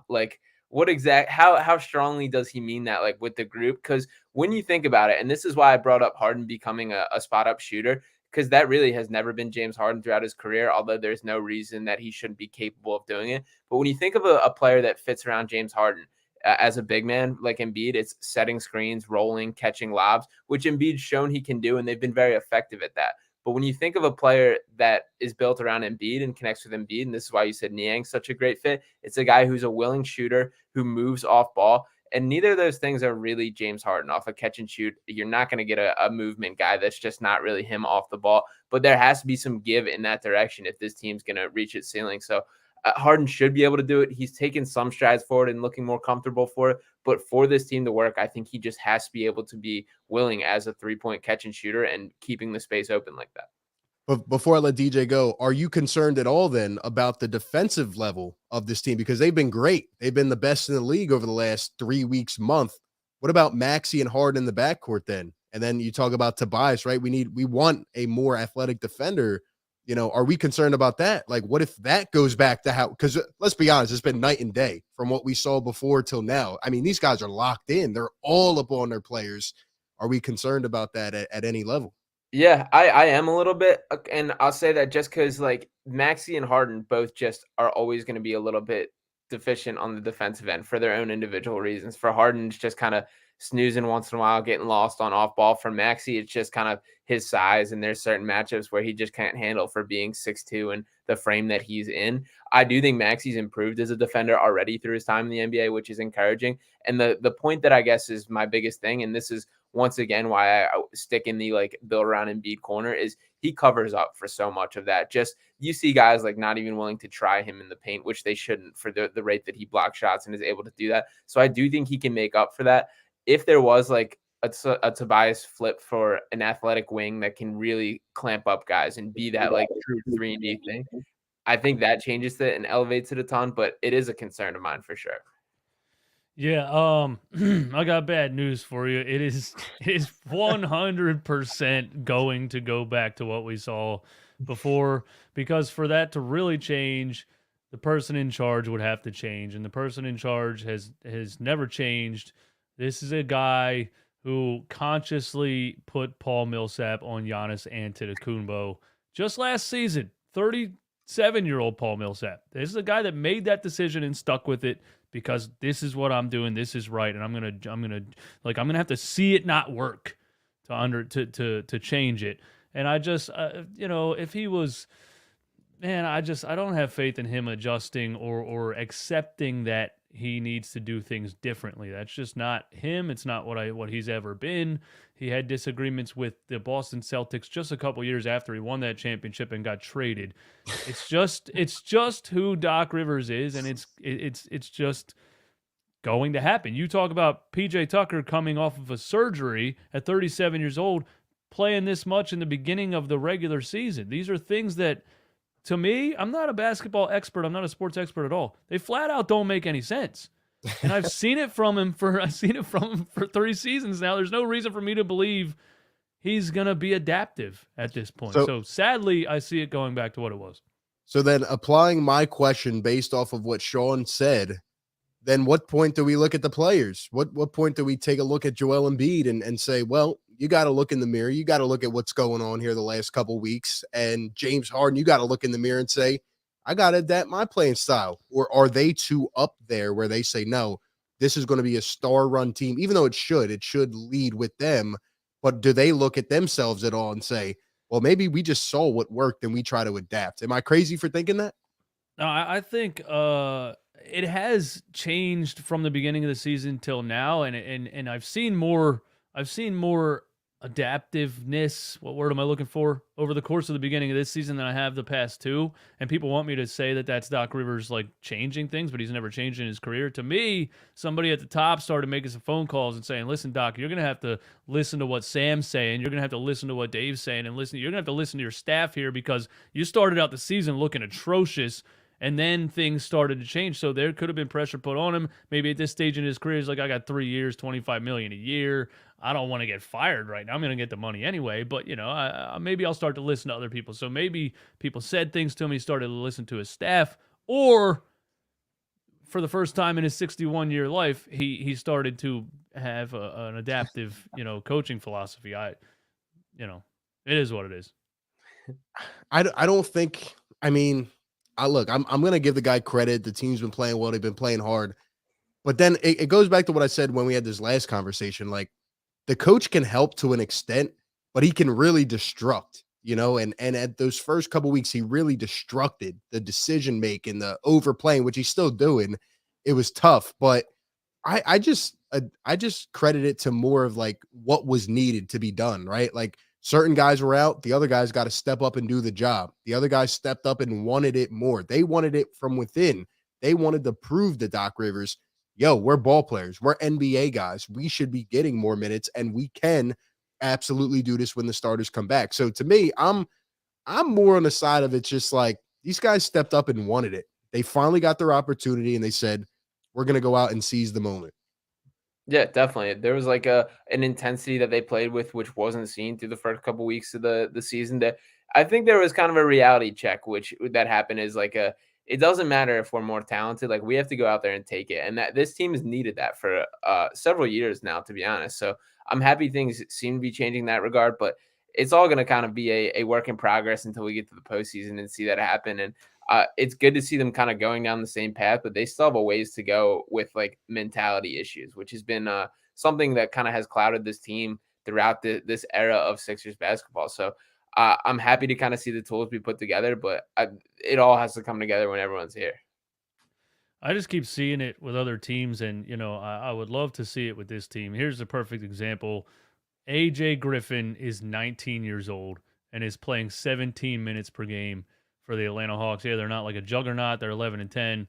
like, what how strongly does he mean that, like, with the group? Because when you think about it, and this is why I brought up Harden becoming a spot up shooter, because that really has never been James Harden throughout his career, although there's no reason that he shouldn't be capable of doing it. But when you think of a player that fits around James Harden, as a big man like Embiid, it's setting screens, rolling, catching lobs, which Embiid's shown he can do, and they've been very effective at that. But when you think of a player that is built around Embiid and connects with Embiid, and this is why you said Niang's such a great fit, it's a guy who's a willing shooter who moves off ball. And neither of those things are really James Harden. Off a catch and shoot, you're not going to get a movement guy that's just not really him off the ball. But there has to be some give in that direction if this team's going to reach its ceiling. So Harden should be able to do it. He's taken some strides forward and looking more comfortable for it. But for this team to work, I think he just has to be able to be willing as a three-point catch and shooter and keeping the space open like that. But before I let DJ go, are you concerned at all then about the defensive level of this team? Because they've been great. They've been the best in the league over the last 3 weeks, month. What about Maxey and Harden in the backcourt then? And then you talk about Tobias, right? We want a more athletic defender. Are we concerned about that? Like, what if that goes back to how, because let's be honest, it's been night and day from what we saw before till now. I mean, these guys are locked in. They're all up on their players. Are we concerned about that at any level? Yeah, I am a little bit, and I'll say that just because, like, Maxey and Harden both just are always going to be a little bit deficient on the defensive end for their own individual reasons. For Harden, it's just kind of snoozing once in a while, getting lost on off ball. For Maxey, it's just kind of his size, and there's certain matchups where he just can't handle for being 6'2" and the frame that he's in. I do think Maxey's improved as a defender already through his time in the NBA, which is encouraging. And the point that I guess is my biggest thing, and this is once again why I stick in the, like, build around Embiid corner, is he covers up for so much of that. Just, you see guys, like, not even willing to try him in the paint, which they shouldn't, for the rate that he blocks shots and is able to do that. So I do think he can make up for that. If there was, like, a Tobias flip for an athletic wing that can really clamp up guys and be that, like, true 3-and-D thing, I think that changes it and elevates it a ton, but it is a concern of mine for sure. Yeah, I got bad news for you. It is 100% going to go back to what we saw before, because for that to really change, the person in charge would have to change, and the person in charge has never changed. This is a guy who consciously put Paul Millsap on Giannis Antetokounmpo just last season. 37-year-old Paul Millsap. This is a guy that made that decision and stuck with it, because this is what I'm doing, this is right, and I'm gonna have to see it not work to change it. And I just if he was, man, I don't have faith in him adjusting or accepting that he needs to do things differently. That's just not him. It's not what he's ever been. He had disagreements with the Boston Celtics just a couple years after he won that championship and got traded. It's just who Doc Rivers is, and it's just going to happen. You talk about PJ Tucker coming off of a surgery at 37 years old, playing this much in the beginning of the regular season. These are things that, to me, I'm not a basketball expert. I'm not a sports expert at all. They flat out don't make any sense. And I've seen it from him for 3 seasons now. There's no reason for me to believe he's going to be adaptive at this point. So sadly, I see it going back to what it was. So then, applying my question based off of what Sean said, then what point do we look at the players? What point do we take a look at Joel Embiid and say, well, you got to look in the mirror. You got to look at what's going on here the last couple weeks. And James Harden, you got to look in the mirror and say, I got to adapt my playing style. Or are they too up there where they say, no, this is going to be a star-run team, even though it should lead with them. But do they look at themselves at all and say, well, maybe we just saw what worked and we try to adapt? Am I crazy for thinking that? No, I think it has changed from the beginning of the season till now, and I've seen more adaptiveness. What word am I looking for? Over the course of the beginning of this season than I have the past two. And people want me to say that that's Doc Rivers like changing things, but he's never changed in his career. To me, somebody at the top started making some phone calls and saying, "Listen, Doc, you're gonna have to listen to what Sam's saying. You're gonna have to listen to what Dave's saying, and listen. You're gonna have to listen to your staff here because you started out the season looking atrocious." And then things started to change. So there could have been pressure put on him. Maybe at this stage in his career, he's like, I got 3 years, $25 million a year. I don't want to get fired right now. I'm going to get the money anyway. But, maybe I'll start to listen to other people. So maybe people said things to him. He started to listen to his staff. Or for the first time in his 61-year life, he started to have an adaptive, coaching philosophy. It is what it is. I don't think, look, I'm going to give the guy credit. The team's been playing well. They've been playing hard. But then it goes back to what I said when we had this last conversation. Like, the coach can help to an extent, but he can really destruct, and at those first couple weeks, he really destructed the decision making, the overplaying, which he's still doing. It was tough, but I just credit it to more of like what was needed to be done, right? Like, certain guys were out. The other guys got to step up and do the job. The other guys stepped up and wanted it more. They wanted it from within. They wanted to prove to Doc Rivers, yo, we're ball players. We're NBA guys. We should be getting more minutes, and we can absolutely do this when the starters come back. So to me, I'm more on the side of it's just like these guys stepped up and wanted it. They finally got their opportunity, and they said, we're going to go out and seize the moment. Yeah, definitely. There was like an intensity that they played with, which wasn't seen through the first couple weeks of the season. That I think there was kind of a reality check, which that happened is like it doesn't matter if we're more talented, like we have to go out there and take it. And that this team has needed that for several years now, to be honest. So I'm happy things seem to be changing in that regard, but it's all going to kind of be a work in progress until we get to the postseason and see that happen. And it's good to see them kind of going down the same path, but they still have a ways to go with like mentality issues, which has been something that kind of has clouded this team throughout this era of Sixers basketball. So I'm happy to kind of see the tools be put together, but it all has to come together when everyone's here. I just keep seeing it with other teams, and I would love to see it with this team. Here's a perfect example. AJ Griffin is 19 years old and is playing 17 minutes per game for the Atlanta Hawks. Yeah, they're not like a juggernaut. They're 11-10.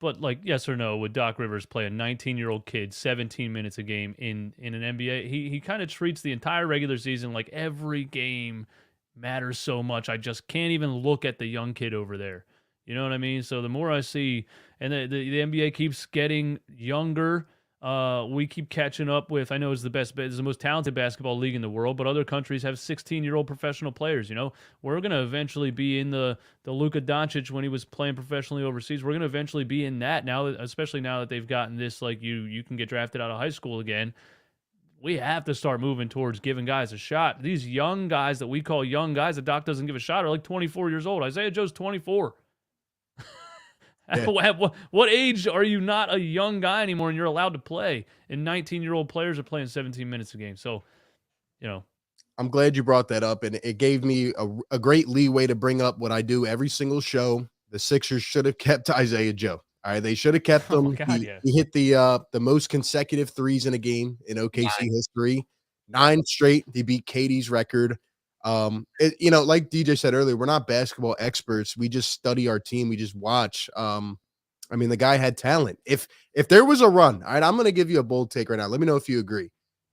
But like, yes or no, would Doc Rivers play a 19-year-old kid 17 minutes a game in an NBA? He kind of treats the entire regular season like every game matters so much. I just can't even look at the young kid over there. You know what I mean? So the more I see, and the NBA keeps getting younger, we keep catching up with, I know it's the most talented basketball league in the world, but other countries have 16-year-old professional players. We're going to eventually be in the Luka Doncic when he was playing professionally overseas. We're going to eventually be in that now, especially now that they've gotten this, like you can get drafted out of high school again. We have to start moving towards giving guys a shot. These young guys that we call young guys that Doc doesn't give a shot are like 24 years old. Isaiah Joe's 24. Yeah. What age are you not a young guy anymore and you're allowed to play? And 19-year-old players are playing 17 minutes a game. So, I'm glad you brought that up, and it gave me a great leeway to bring up what I do every single show. The Sixers should have kept Isaiah Joe. All right, they should have kept him. He hit the most consecutive threes in a game in OKC history. 9 straight. They beat Katie's record. Like DJ said earlier, we're not basketball experts. We just study our team. We just watch. The guy had talent. If there was a run, all right, I'm going to give you a bold take right now. Let me know if you agree.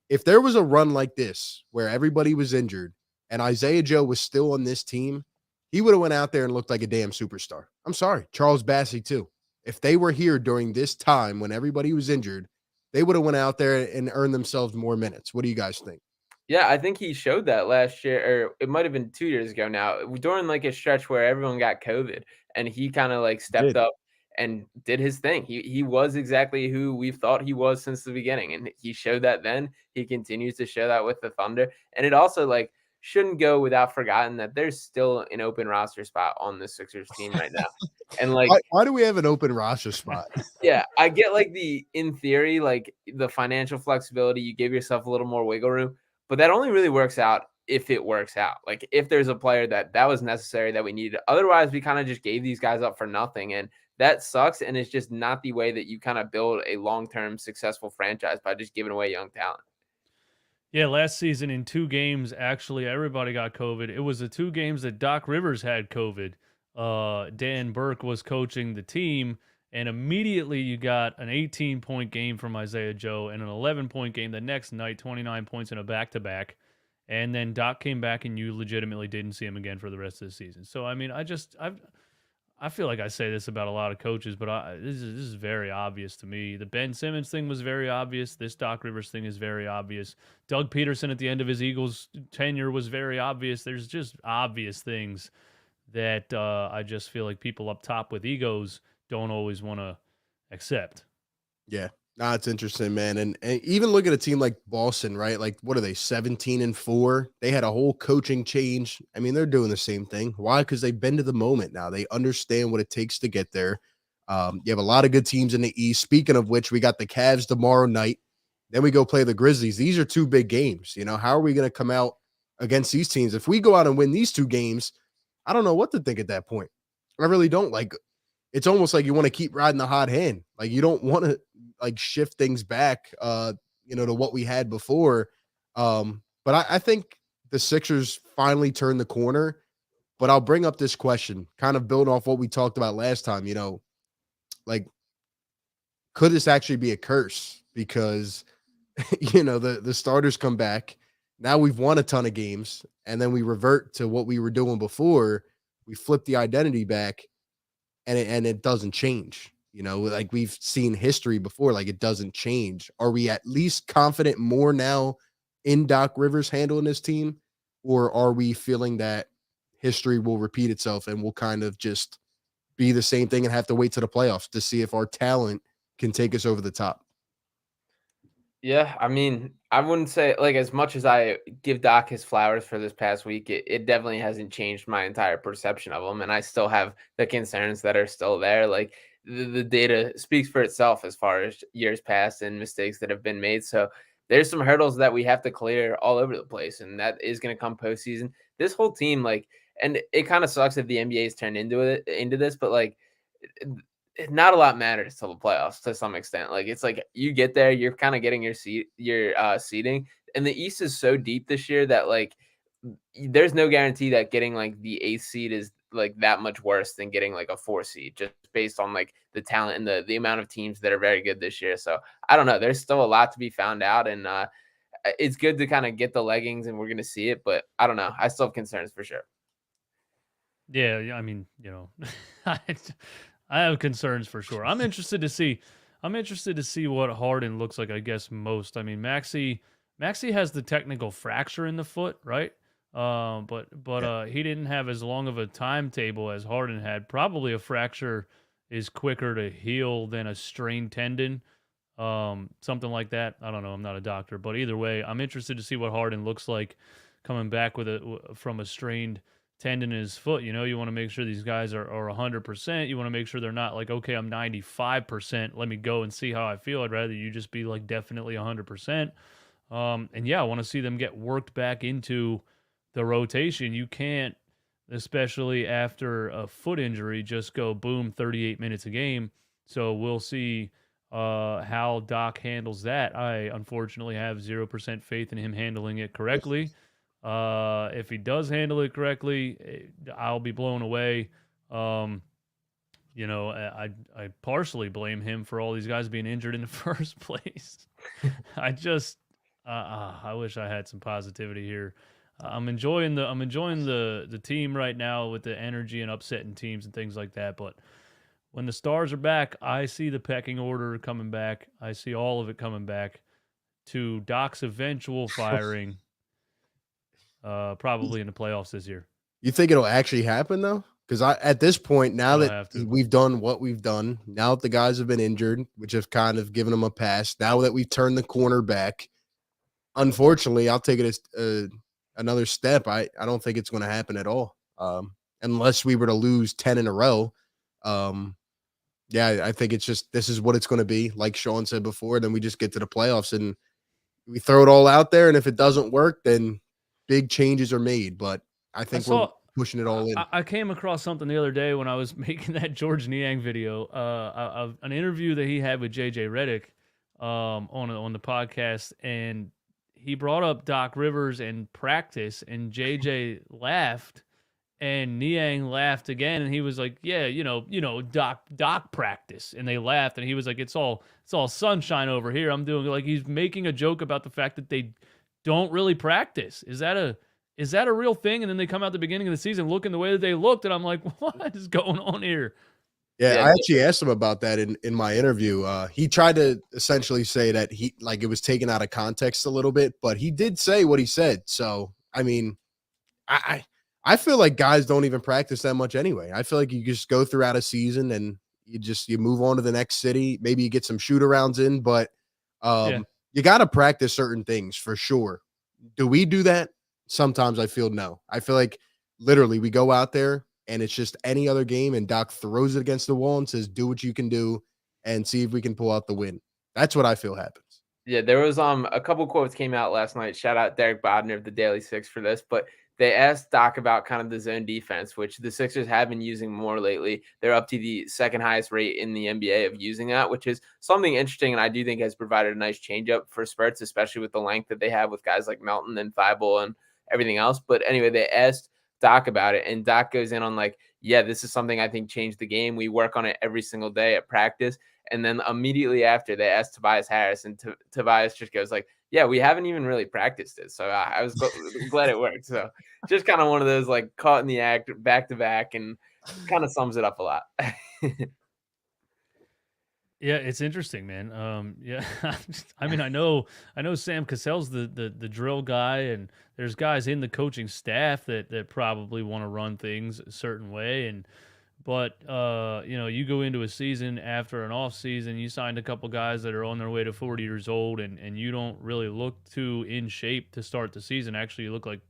If there was a run like this where everybody was injured and Isaiah Joe was still on this team, he would have went out there and looked like a damn superstar. I'm sorry. Charles Bassey too. If they were here during this time when everybody was injured, they would have went out there and earned themselves more minutes. What do you guys think? Yeah, I think he showed that last year, or it might have been 2 years ago now, during like a stretch where everyone got COVID, and he kind of like stepped up and did his thing. He was exactly who we've thought he was since the beginning, and he showed that then. He continues to show that with the Thunder, and it also like shouldn't go without forgotten that there's still an open roster spot on the Sixers team right now. And like, why do we have an open roster spot? Yeah, I get like in theory, like the financial flexibility, you give yourself a little more wiggle room. But that only really works out if it works out. Like if there's a player that was necessary that we needed. Otherwise, we kind of just gave these guys up for nothing. And that sucks, and it's just not the way that you kind of build a long-term successful franchise by just giving away young talent. Yeah, last season in 2 games, actually, everybody got COVID. It was the 2 games that Doc Rivers had COVID. Dan Burke was coaching the team, and immediately you got an 18-point game from Isaiah Joe and an 11-point game the next night, 29 points in a back-to-back. And then Doc came back, and you legitimately didn't see him again for the rest of the season. So, I mean, I feel like I say this about a lot of coaches, but this is very obvious to me. The Ben Simmons thing was very obvious. This Doc Rivers thing is very obvious. Doug Peterson at the end of his Eagles tenure was very obvious. There's just obvious things that I just feel like people up top with egos don't always want to accept. Yeah. Nah, it's interesting, man. And even look at a team like Boston, right? Like, what are they, 17-4? They had a whole coaching change. I mean, they're doing the same thing. Why? Because they've been to the moment now. They understand what it takes to get there. You have a lot of good teams in the East. Speaking of which, we got the Cavs tomorrow night. Then we go play the Grizzlies. These are 2 big games. You know, how are we going to come out against these teams? If we go out and win these 2 games, I don't know what to think at that point. I really don't. Like, it's almost like you want to keep riding the hot hand. Like, you don't want to like shift things back, to what we had before. But I think the Sixers finally turned the corner. But I'll bring up this question, kind of build off what we talked about last time. Like, could this actually be a curse? Because, the starters come back. Now we've won a ton of games, and then we revert to what we were doing before. We flip the identity back, and it doesn't change. Like we've seen history before, like it doesn't change. Are we at least confident more now in Doc Rivers handling this team, or are we feeling that history will repeat itself and we'll kind of just be the same thing and have to wait to the playoffs to see if our talent can take us over the top? Yeah, I mean, I wouldn't say like as much as I give Doc his flowers for this past week, it definitely hasn't changed my entire perception of him. And I still have the concerns that are still there. Like the data speaks for itself as far as years past and mistakes that have been made. So there's some hurdles that we have to clear all over the place. And that is going to come postseason. This whole team, like, and it kind of sucks if the NBA's turned into this, but like not a lot matters till the playoffs to some extent. Like it's like you get there, you're kind of getting your seeding, and the East is so deep this year that like there's no guarantee that getting like the 8th seed is like that much worse than getting like a 4 seed just based on like the talent and the amount of teams that are very good this year. So I don't know. There's still a lot to be found out, and it's good to kind of get the leggings and we're gonna see it, but I don't know. I still have concerns for sure. Yeah, I mean, I have concerns for sure. I'm interested to see what Harden looks like, I guess most. I mean, Maxey has the technical fracture in the foot, right? But he didn't have as long of a timetable as Harden had. Probably a fracture is quicker to heal than a strained tendon. Something like that. I don't know. I'm not a doctor, but either way, I'm interested to see what Harden looks like coming back from a strained tendon in his foot. You want to make sure these guys are 100%. You want to make sure they're not like, okay, I'm 95%. Let me go and see how I feel. I'd rather you just be like definitely 100%. And yeah, I want to see them get worked back into the rotation. You can't, especially after a foot injury, just go boom, 38 minutes a game. So we'll see how Doc handles that. I unfortunately have 0% faith in him handling it correctly. If he does handle it correctly, I'll be blown away. I partially blame him for all these guys being injured in the first place. I wish I had some positivity here. I'm enjoying the team right now with the energy and upsetting teams and things like that. But when the stars are back, I see the pecking order coming back. I see all of it coming back to Doc's eventual firing. Probably in the playoffs this year. You think it'll actually happen though? Because at this point, now that we've done what we've done, now that the guys have been injured, which have kind of given them a pass, now that we've turned the corner back, unfortunately, I'll take it as another step. I don't think it's going to happen at all, unless we were to lose 10 in a row. I think it's just this is what it's going to be. Like Sean said before, then we just get to the playoffs and we throw it all out there, and if it doesn't work, then big changes are made. But I think we're pushing it all in. I came across something the other day when I was making that George Niang video, an interview that he had with JJ Redick on the podcast, and he brought up Doc Rivers and practice, and JJ laughed, and Niang laughed again, and he was like, "Yeah, Doc practice," and they laughed, and he was like, "It's all sunshine over here. I'm doing," like, he's making a joke about the fact that they don't really practice. Is that a real thing? And then they come out the beginning of the season looking the way that they looked, and I'm like, what is going on here? Yeah, I actually asked him about that in my interview. He tried to essentially say that it was taken out of context a little bit, but he did say what he said. So, I mean, I feel like guys don't even practice that much anyway. I feel like you just go throughout a season and you move on to the next city. Maybe you get some shoot arounds in, but you got to practice certain things for sure. Do we do that? Sometimes I feel no. I feel like literally we go out there and it's just any other game, and Doc throws it against the wall and says, "Do what you can do and see if we can pull out the win." That's what I feel happens. Yeah, there was a couple quotes came out last night. Shout out Derek Bodner of the Daily Six for this, but they asked Doc about kind of the zone defense, which the Sixers have been using more lately. They're up to the second highest rate in the NBA of using that, which is something interesting, and I do think has provided a nice changeup for spurts, especially with the length that they have with guys like Melton and Thibault and everything else. But anyway, they asked Doc about it, and Doc goes in on like, yeah, this is something I think changed the game. We work on it every single day at practice. And then immediately after, they asked Tobias Harris, and Tobias just goes like, yeah, we haven't even really practiced it. So I was glad it worked. So just kind of one of those like caught in the act back to back, and kind of sums it up a lot. Yeah, it's interesting, man. Yeah, I mean, I know Sam Cassell's the drill guy, and there's guys in the coaching staff that probably want to run things a certain way, but you go into a season after an off season, you signed a couple guys that are on their way to 40 years old, and you don't really look too in shape to start the season. Actually, you look like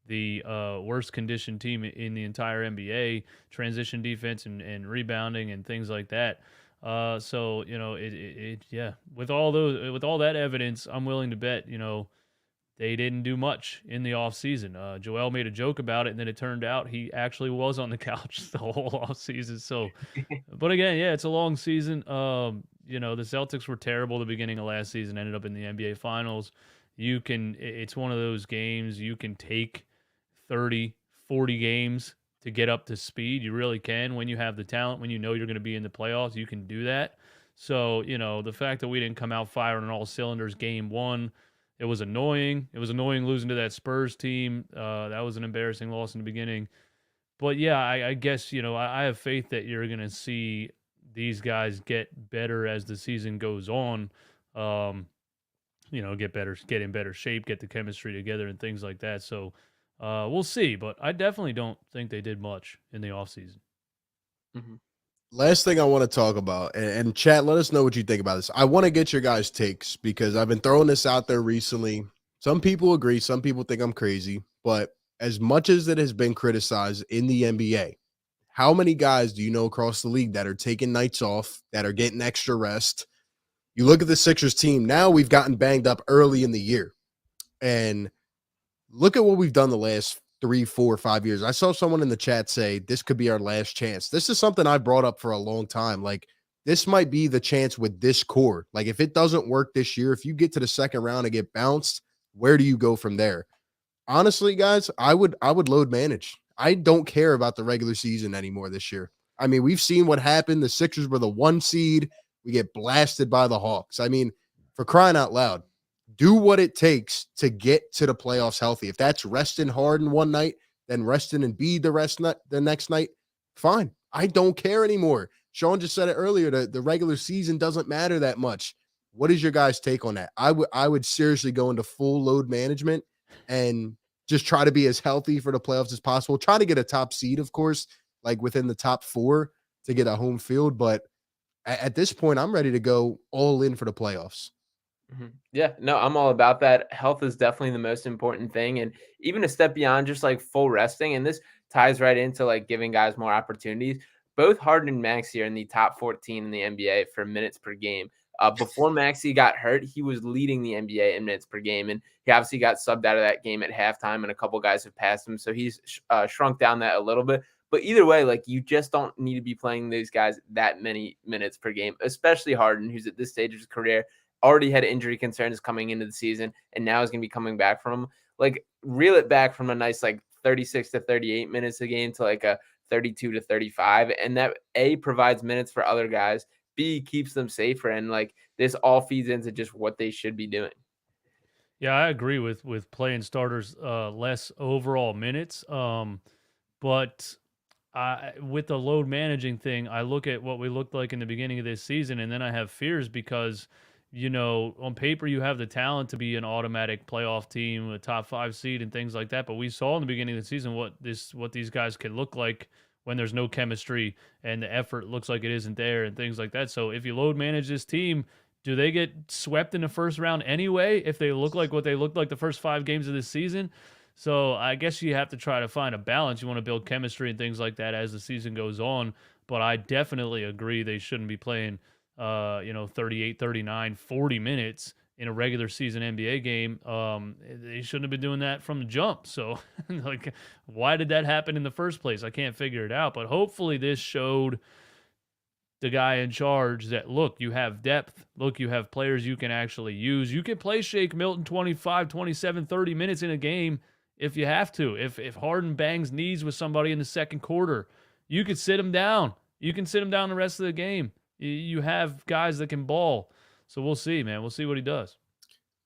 the worst conditioned team in the entire NBA, transition defense and rebounding and things like that. So with all that evidence, I'm willing to bet, they didn't do much in the offseason. Joel made a joke about it, and then it turned out he actually was on the couch the whole offseason. So, but again, yeah, it's a long season. The Celtics were terrible the beginning of last season, ended up in the NBA Finals. It's one of those games you can take 30, 40 games to get up to speed. You really can when you have the talent, when you know you're going to be in the playoffs, you can do that. So, the fact that we didn't come out firing on all cylinders game one, it was annoying. It was annoying losing to that Spurs team. That was an embarrassing loss in the beginning. But yeah, I guess, I have faith that you're going to see these guys get better as the season goes on. Get in better shape, get the chemistry together and things like that. So, we'll see, but I definitely don't think they did much in the offseason. Mm-hmm. Last thing I want to talk about, and chat, let us know what you think about this. I want to get your guys' takes because I've been throwing this out there recently. Some people agree, some people think I'm crazy, but as much as it has been criticized in the NBA, how many guys do you know across the league that are taking nights off, that are getting extra rest? You look at the Sixers team, now we've gotten banged up early in the year, and look at what we've done the last 3, 4, 5 years. I saw someone in the chat say this could be our last chance. This is something I brought up for a long time. Like, this might be the chance with this core. Like, if it doesn't work this year, if you get to the second round and get bounced, where do you go from there? Honestly, guys, I would load manage. I don't care about the regular season anymore this year. I mean, we've seen what happened. The Sixers were the 1 seed. We get blasted by the Hawks. I mean, for crying out loud, do what it takes to get to the playoffs healthy. If that's resting Harden one night, then resting Embiid the next night, fine. I don't care anymore. Sean just said it earlier. The regular season doesn't matter that much. What is your guys' take on that? I would seriously go into full load management and just try to be as healthy for the playoffs as possible. Try to get a top seed, of course, like within the top 4 to get a home field. But at this point, I'm ready to go all in for the playoffs. Mm-hmm. Yeah, no, I'm all about that. Health is definitely the most important thing. And even a step beyond just like full resting. And this ties right into like giving guys more opportunities. Both Harden and Maxey are in the top 14 in the NBA for minutes per game. Before Maxey got hurt, he was leading the NBA in minutes per game, and he obviously got subbed out of that game at halftime, and a couple guys have passed him, so he's shrunk down that a little bit. But either way, like, you just don't need to be playing these guys that many minutes per game, especially Harden, who's at this stage of his career already had injury concerns coming into the season, and now is going to be coming back from them. Like, reel it back from a nice 36 to 38 minutes a game to a 32 to 35, and that A, provides minutes for other guys, B, keeps them safer, and this all feeds into just what they should be doing. Yeah, I agree with playing starters less overall minutes, but with the load managing thing, I look at what we looked like in the beginning of this season, and then I have fears because, on paper you have the talent to be an automatic playoff team, a top 5 seed, and things like that. But we saw in the beginning of the season what these guys can look like when there's no chemistry and the effort looks like it isn't there and things like that. So if you load manage this team, do they get swept in the first round anyway if they look like what they looked like the first 5 games of this season? So I guess you have to try to find a balance. You want to build chemistry and things like that as the season goes on. But I definitely agree they shouldn't be playing, 38, 39, 40 minutes in a regular season NBA game. They shouldn't have been doing that from the jump. So, why did that happen in the first place? I can't figure it out. But hopefully this showed the guy in charge that, look, you have depth. Look, you have players you can actually use. You can play Shake Milton 25, 27, 30 minutes in a game if you have to. If Harden bangs knees with somebody in the second quarter, you could sit him down. You can sit him down the rest of the game. You have guys that can ball. So we'll see, man. We'll see what he does.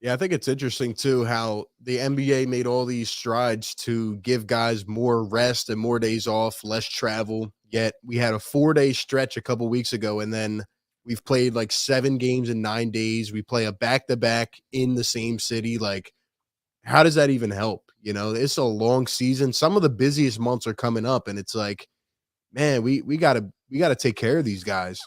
Yeah, I think it's interesting, too, how the NBA made all these strides to give guys more rest and more days off, less travel. Yet we had a 4-day stretch a couple weeks ago, and then we've played 7 games in 9 days. We play a back-to-back in the same city. How does that even help? It's a long season. Some of the busiest months are coming up, and it's man, we gotta take care of these guys,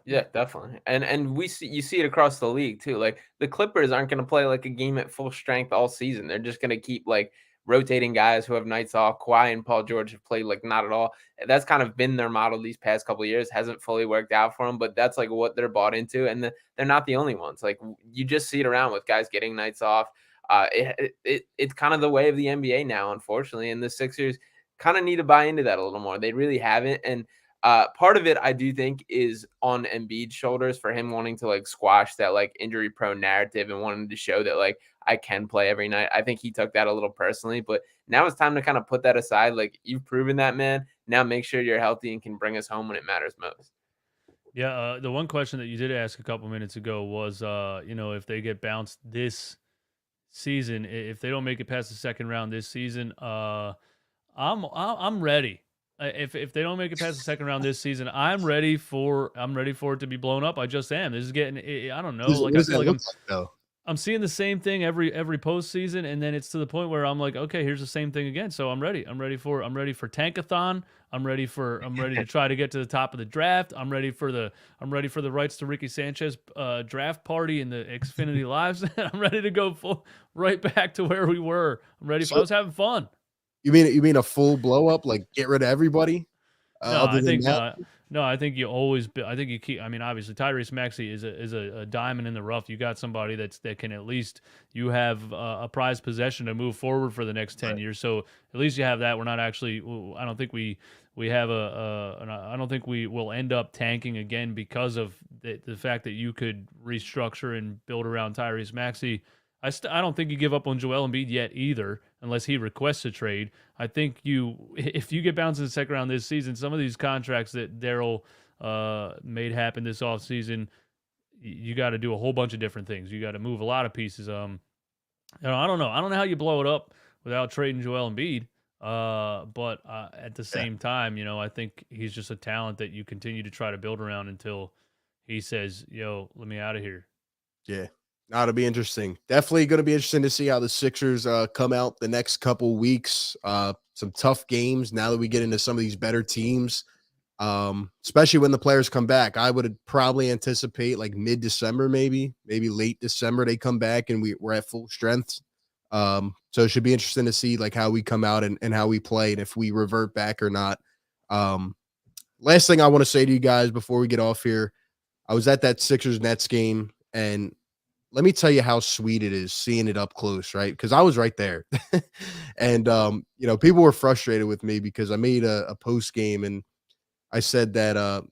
Yeah, definitely. And you see it across the league too. The Clippers aren't going to play a game at full strength all season. They're just going to keep rotating guys who have nights off. Kawhi and Paul George have played not at all. That's kind of been their model these past couple of years. Hasn't fully worked out for them, but that's what they're bought into, and they're not the only ones. You just see it around with guys getting nights off. It's kind of the way of the NBA now, unfortunately, and the Sixers kind of need to buy into that a little more. They really haven't, and part of it, I do think, is on Embiid's shoulders for him wanting to squash that injury prone narrative and wanting to show that I can play every night. I think he took that a little personally, but now it's time to kind of put that aside. You've proven that, man. Now make sure you're healthy and can bring us home when it matters most. Yeah, the one question that you did ask a couple minutes ago was, if they get bounced this season, if they don't make it past the second round this season, I'm ready. If they don't make it past the second round this season, I'm ready for it to be blown up. I just am. This is getting, I don't know. I feel like I'm seeing the same thing every postseason, and then it's to the point where I'm like, okay, here's the same thing again. So I'm ready. I'm ready for Tankathon. I'm ready to try to get to the top of the draft. I'm ready for the rights to Ricky Sanchez draft party and the Xfinity Lives. I'm ready to go right back to where we were. I was having fun. You mean a full blow up, get rid of everybody? No, I think you always. I think you keep. I mean, obviously, Tyrese Maxey is a diamond in the rough. You got somebody that can at least you have a prized possession to move forward for the next 10 years. So at least you have that. We're not actually. I don't think we have I don't think we will end up tanking again because of the fact that you could restructure and build around Tyrese Maxey. I don't think you give up on Joel Embiid yet either, unless he requests a trade. I think if you get bounced in the second round this season, some of these contracts that Daryl made happen this offseason, you got to do a whole bunch of different things. You got to move a lot of pieces. I don't know. I don't know how you blow it up without trading Joel Embiid. But at the same time, I think he's just a talent that you continue to try to build around until he says, "Yo, let me out of here." Yeah. Now it'll be interesting. Definitely going to be interesting to see how the Sixers come out the next couple weeks. Some tough games now that we get into some of these better teams, especially when the players come back. I would probably anticipate mid-December, maybe late December they come back and we're at full strength. So it should be interesting to see how we come out and how we play and if we revert back or not. Last thing I want to say to you guys before we get off here. I was at that Sixers Nets game, and let me tell you how sweet it is seeing it up close, right? Because I was right there. And people were frustrated with me because I made a post game and I said that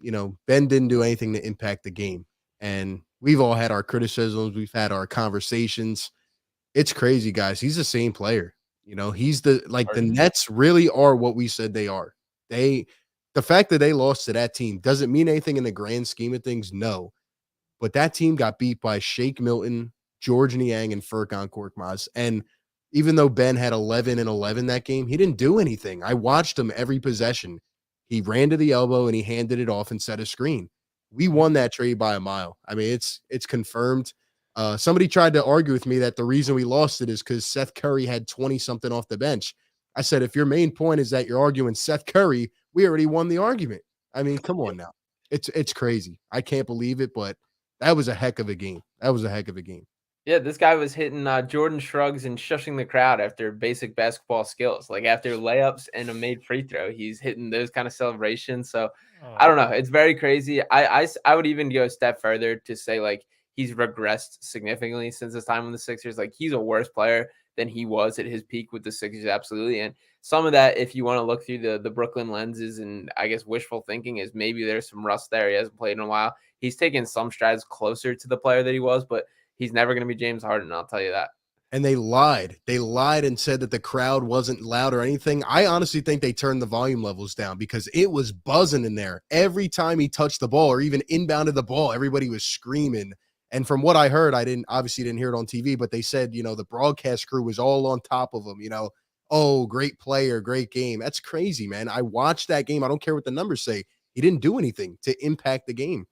Ben didn't do anything to impact the game. And we've all had our criticisms, we've had our conversations. It's crazy, guys. He's the same player. He's the Nets really are what we said they are. The fact that they lost to that team doesn't mean anything in the grand scheme of things, no. But that team got beat by Shake Milton, George Niang, and Furkan Korkmaz. And even though Ben had 11 and 11 that game, he didn't do anything. I watched him every possession. He ran to the elbow and he handed it off and set a screen. We won that trade by a mile. I mean, it's confirmed. Somebody tried to argue with me that the reason we lost it is because Seth Curry had 20 something off the bench. I said, if your main point is that you're arguing Seth Curry, we already won the argument. I mean, come on now. It's crazy. I can't believe it, but that was a heck of a game. That was a heck of a game. Yeah, this guy was hitting Jordan shrugs and shushing the crowd after basic basketball skills. Like after layups and a made free throw, he's hitting those kind of celebrations. So I don't know. It's very crazy. I would even go a step further to say like he's regressed significantly since his time with the Sixers. Like he's a worse player than he was at his peak with the Sixers. Absolutely. And some of that, if you want to look through the Brooklyn lenses and I guess wishful thinking, is maybe there's some rust there. He hasn't played in a while. He's taken some strides closer to the player that he was, but he's never going to be James Harden, I'll tell you that. And they lied. They lied and said that the crowd wasn't loud or anything. I honestly think they turned the volume levels down because it was buzzing in there. Every time he touched the ball or even inbounded the ball, everybody was screaming. And from what I heard, I obviously didn't hear it on TV, but they said, the broadcast crew was all on top of him, oh, great player, great game. That's crazy, man. I watched that game. I don't care what the numbers say. He didn't do anything to impact the game.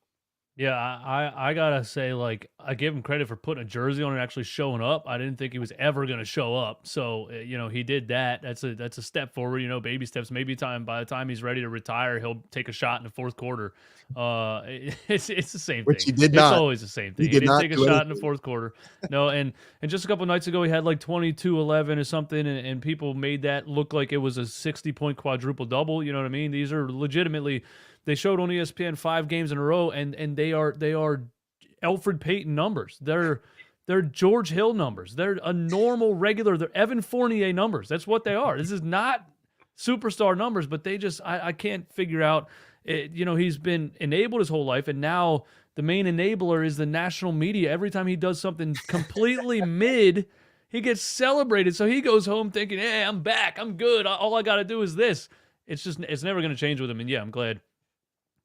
Yeah, I gotta say, like, I give him credit for putting a jersey on and actually showing up. I didn't think he was ever gonna show up, so he did that. That's a step forward. Baby steps. Maybe by the time he's ready to retire, he'll take a shot in the fourth quarter. It's the same Which thing. he did not. It's always the same thing. He didn't take a shot in the fourth quarter. No, and just a couple nights ago, he had like 22-11 or something, and people made that look like it was a 60-point quadruple double. You know what I mean? These are legitimately. They showed on ESPN 5 games in a row, and they are Alfred Payton numbers. They're George Hill numbers. They're a normal, regular. They're Evan Fournier numbers. That's what they are. This is not superstar numbers, but they just I can't figure out. He's been enabled his whole life, and now the main enabler is the national media. Every time he does something completely mid, he gets celebrated. So he goes home thinking, "Hey, I'm back. I'm good. All I got to do is this." It's never going to change with him. And yeah, I'm glad.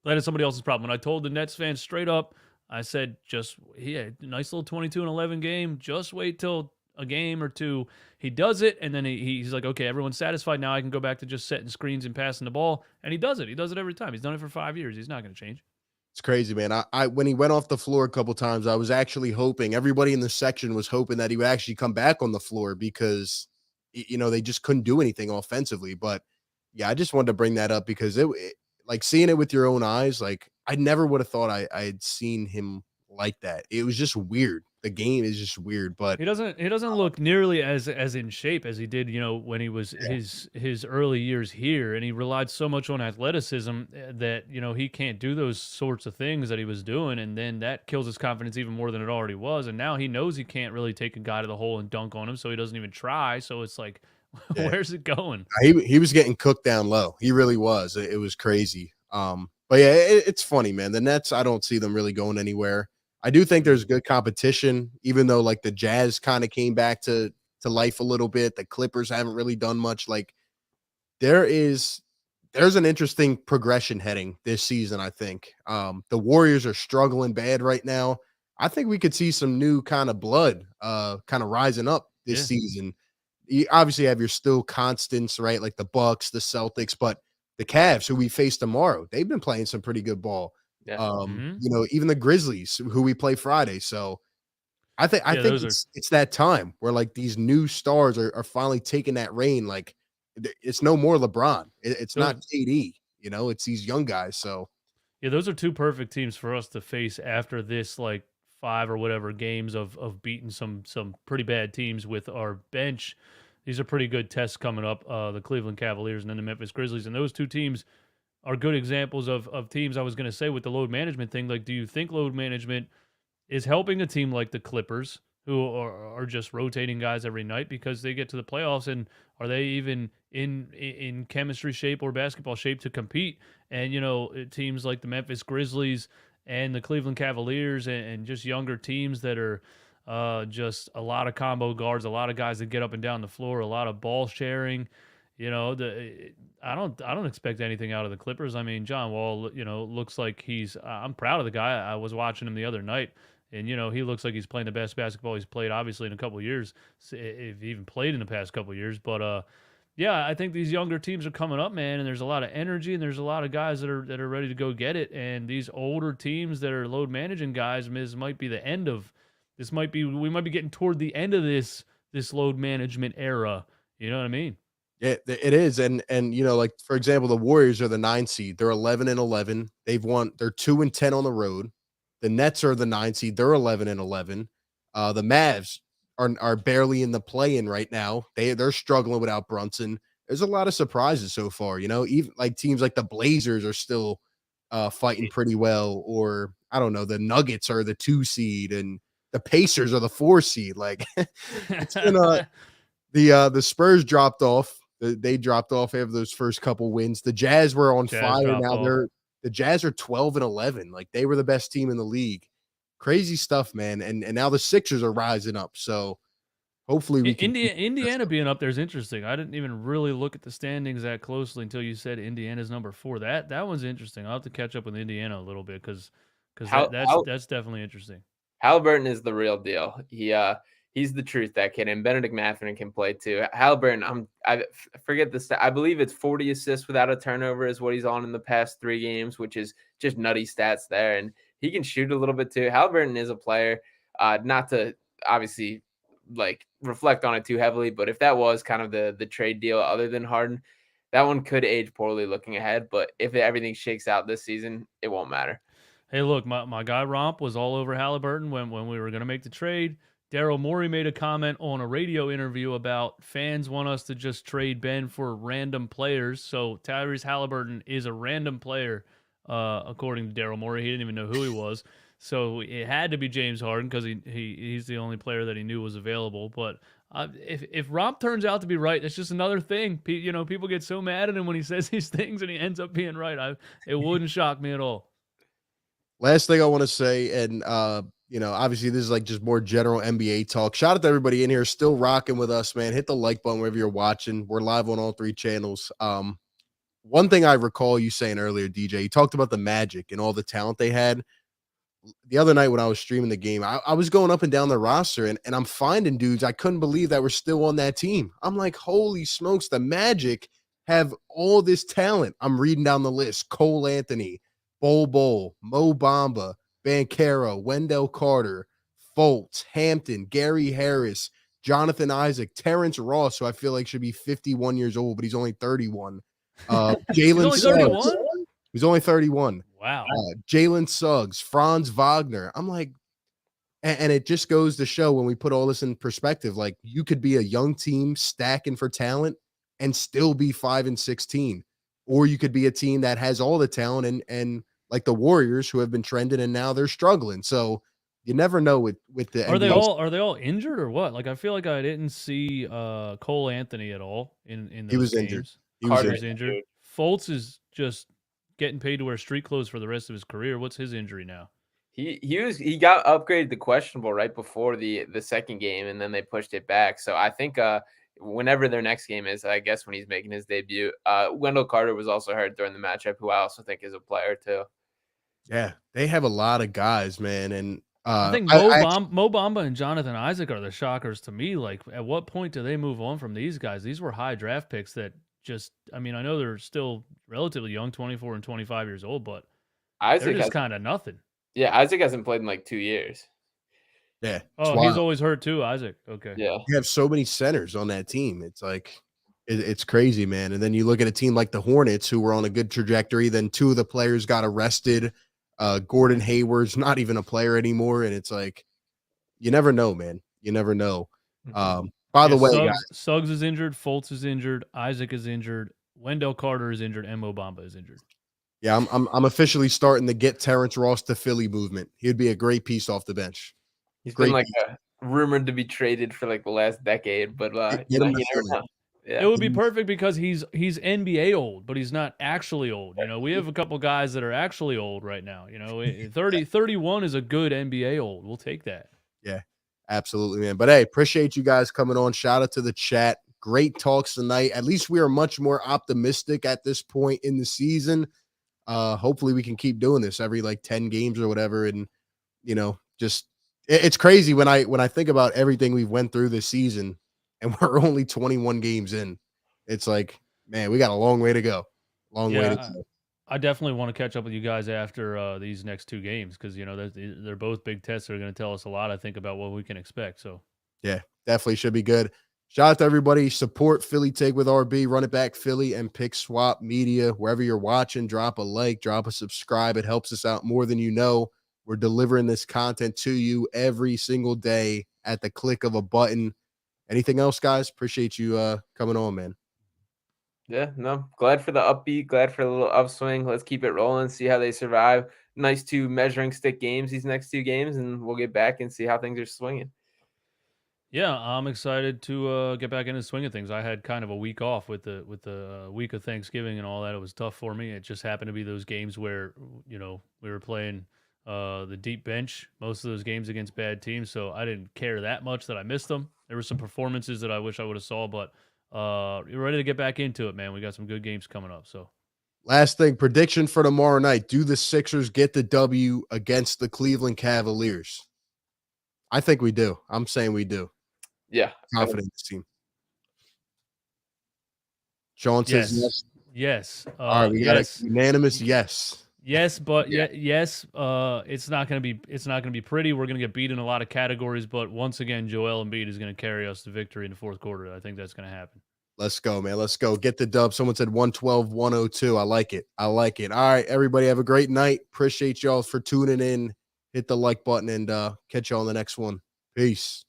That is somebody else's problem. When I told the Nets fans straight up, I said, nice little 22-11 game. Just wait till a game or two. He does it, and then he's like, okay, everyone's satisfied. Now I can go back to just setting screens and passing the ball. And he does it. He does it every time. He's done it for 5 years. He's not going to change. It's crazy, man. I when he went off the floor a couple times, I was actually hoping, everybody in the section was hoping that he would actually come back on the floor because, they just couldn't do anything offensively. But, yeah, I just wanted to bring that up because it like seeing it with your own eyes, like I never would have thought I had seen him like that. It was just weird. The game is just weird, but he doesn't look nearly as in shape as he did, when he was his early years here, and he relied so much on athleticism that he can't do those sorts of things that he was doing, and then that kills his confidence even more than it already was. And now he knows he can't really take a guy to the hole and dunk on him, so he doesn't even try. So it's like, where's it going? He was getting cooked down low. He really was. It was crazy. But yeah, it's funny, man. The Nets, I don't see them really going anywhere. I do think there's good competition, even though like the Jazz kind of came back to life a little bit. The Clippers haven't really done much. Like there's an interesting progression heading this season, I think. The Warriors are struggling bad right now. I think we could see some new kind of blood kind of rising up this season. You obviously have your still constants, right? Like the Bucks, the Celtics, but the Cavs, who we face tomorrow, they've been playing some pretty good ball. Yeah. Even the Grizzlies, who we play Friday. So I think it's that time where like these new stars are finally taking that reign. Like it's no more LeBron. It's not KD. It's these young guys. So yeah, those are two perfect teams for us to face after this like 5 or whatever games of beating some pretty bad teams with our bench. These are pretty good tests coming up. The Cleveland Cavaliers and then the Memphis Grizzlies, and those two teams are good examples of teams. I was going to say with the load management thing, like, do you think load management is helping a team like the Clippers, who are just rotating guys every night because they get to the playoffs, and are they even in chemistry shape or basketball shape to compete? And teams like the Memphis Grizzlies and the Cleveland Cavaliers and just younger teams that are just a lot of combo guards, a lot of guys that get up and down the floor, a lot of ball sharing. I don't expect anything out of the Clippers. I mean, John Wall, looks like I'm proud of the guy. I was watching him the other night, and he looks like he's playing the best basketball he's played, obviously, in a couple of years, if he even played in the past couple of years. But yeah, I think these younger teams are coming up, man, and there's a lot of energy, and there's a lot of guys that are ready to go get it. And these older teams that are load managing guys, this might be the end of this. We might be getting toward the end of this load management era. You know what I mean? Yeah, it is. And like, for example, the Warriors are the 9 seed. They're 11-11. They're 2-10 on the road. The Nets are the 9 seed. They're 11-11. The Mavs are barely in the play-in right now. They're struggling without Brunson. There's a lot of surprises so far. Even like teams like the Blazers are still fighting pretty well, or I don't know, the Nuggets are the 2 seed and the Pacers are the 4 seed. Like it's been the Spurs dropped off. They dropped off after those first couple wins. The Jazz were on fire. Now the Jazz are 12-11. Like, they were the best team in the league. Crazy stuff, man. And now the Sixers are rising up. So hopefully we can. Indiana being up there is interesting. I didn't even really look at the standings that closely until you said Indiana's number 4. That one's interesting. I'll have to catch up with Indiana a little bit because that's definitely interesting. Halliburton is the real deal. He's the truth, that kid, and Benedict Mathurin can play too. Halliburton, I forget the stat. I believe it's 40 assists without a turnover is what he's on in the past 3 games, which is just nutty stats there. And he can shoot a little bit too. Halliburton is a player, not to obviously like reflect on it too heavily, but if that was kind of the trade deal other than Harden, that one could age poorly looking ahead. But if everything shakes out this season, it won't matter. Hey, look, my guy Romp was all over Halliburton when we were going to make the trade. Daryl Morey made a comment on a radio interview about fans want us to just trade Ben for random players. So Tyrese Halliburton is a random player, according to Daryl Morey. He didn't even know who he was. So it had to be James Harden because he's the only player that he knew was available. But if Romp turns out to be right, that's just another thing. People get so mad at him when he says these things and he ends up being right. It wouldn't shock me at all. Last thing I want to say, and obviously this is like just more general NBA talk. Shout out to everybody in here still rocking with us, man. Hit the like button wherever you're watching. We're live on all 3 channels. One thing I recall you saying earlier, DJ, you talked about the Magic and all the talent they had. The other night when I was streaming the game, I was going up and down the roster, and I'm finding dudes I couldn't believe that were still on that team. I'm like, holy smokes, the Magic have all this talent. I'm reading down the list. Cole Anthony, Bol, Mo Bamba, Banchero, Wendell Carter, Fultz, Hampton, Gary Harris, Jonathan Isaac, Terrence Ross, who I feel like should be 51 years old, but he's only 31. Jalen Suggs. He's only 31. Wow. Jalen Suggs, Franz Wagner. I'm like, and it just goes to show when we put all this in perspective, like, you could be a young team stacking for talent and still be 5-16, or you could be a team that has all the talent and like the Warriors, who have been trending and now they're struggling. So you never know with the are they all injured or what? Like, I feel like I didn't see Cole Anthony at all in those He was games. injured. Carter's injured. Fultz is just getting paid to wear street clothes for the rest of his career. What's his injury now? He got upgraded to questionable right before the second game, and then they pushed it back. So I think whenever their next game is, I guess when he's making his debut, Wendell Carter was also hurt during the matchup, who I also think is a player too. Yeah, they have a lot of guys, man, and I think Mo Bamba and Jonathan Isaac are the shockers to me. Like, at what point do they move on from these guys? These were high draft picks that just, I mean, I know they're still relatively young, 24 and 25 years old, but they're just kind of nothing. Yeah, Isaac hasn't played in like 2 years. Yeah. Oh, he's always hurt too, Isaac. Okay. Yeah. You have so many centers on that team. It's like, it's crazy, man. And then you look at a team like the Hornets, who were on a good trajectory. Then 2 of the players got arrested. Gordon Hayward's not even a player anymore. And it's like, you never know, man. You never know. By the way, Suggs is injured. Fultz is injured. Isaac is injured. Wendell Carter is injured. And Mo Bamba is injured. Yeah, I'm officially starting the get Terrence Ross to Philly movement. He'd be a great piece off the bench. He's Great been like piece. rumored to be traded for like the last decade, but Get him to you never Philly. know. It Yeah. would be perfect because he's NBA old, but he's not actually old. You know, we have a couple guys that are actually old right now. You know, 31 is a good NBA old. We'll take that. Yeah, absolutely, man. But hey, appreciate you guys coming on. Shout out to the chat. Great talks tonight. At least we are much more optimistic at this point in the season. Hopefully we can keep doing this every like 10 games or whatever. And just it's crazy when I think about everything we've went through this season and we're only 21 games in. It's like, man, we got a long way to go. Long way to go. I definitely want to catch up with you guys after these next 2 games because they're both big tests that are going to tell us a lot, I think, about what we can expect. So yeah, definitely should be good. Shout out to everybody. Support Philly Take with RB, Run It Back Philly, and Pick Swap Media. Wherever you're watching, drop a like, drop a subscribe. It helps us out more than you know. We're delivering this content to you every single day at the click of a button. Anything else, guys? Appreciate you coming on, man. Yeah, no, glad for the upbeat, glad for the little upswing. Let's keep it rolling, see how they survive. Nice 2 measuring stick games these next 2 games, and we'll get back and see how things are swinging. yeah, I'm excited to get back into the swing of things. I had kind of a week off with the week of Thanksgiving and all that. It was tough for me. It just happened to be those games where we were playing the deep bench most of those games against bad teams, so I didn't care that much that I missed them. There were some performances that I wish I would have saw, but you're ready to get back into it, man. We got some good games coming up. So last thing, prediction for tomorrow night. Do the Sixers get the W against the Cleveland Cavaliers? I think we do. I'm saying we do. Yeah. Confident in this team. Sean says yes. Yes. All right, we got a unanimous yes. Yes, but yes. It's not gonna be pretty. We're gonna get beat in a lot of categories, but once again, Joel Embiid is gonna carry us to victory in the 4th quarter. I think that's gonna happen. Let's go, man. Let's go. Get the dub. Someone said 112-102. I like it. I like it. All right, everybody, have a great night. Appreciate y'all for tuning in. Hit the like button and catch y'all on the next one. Peace.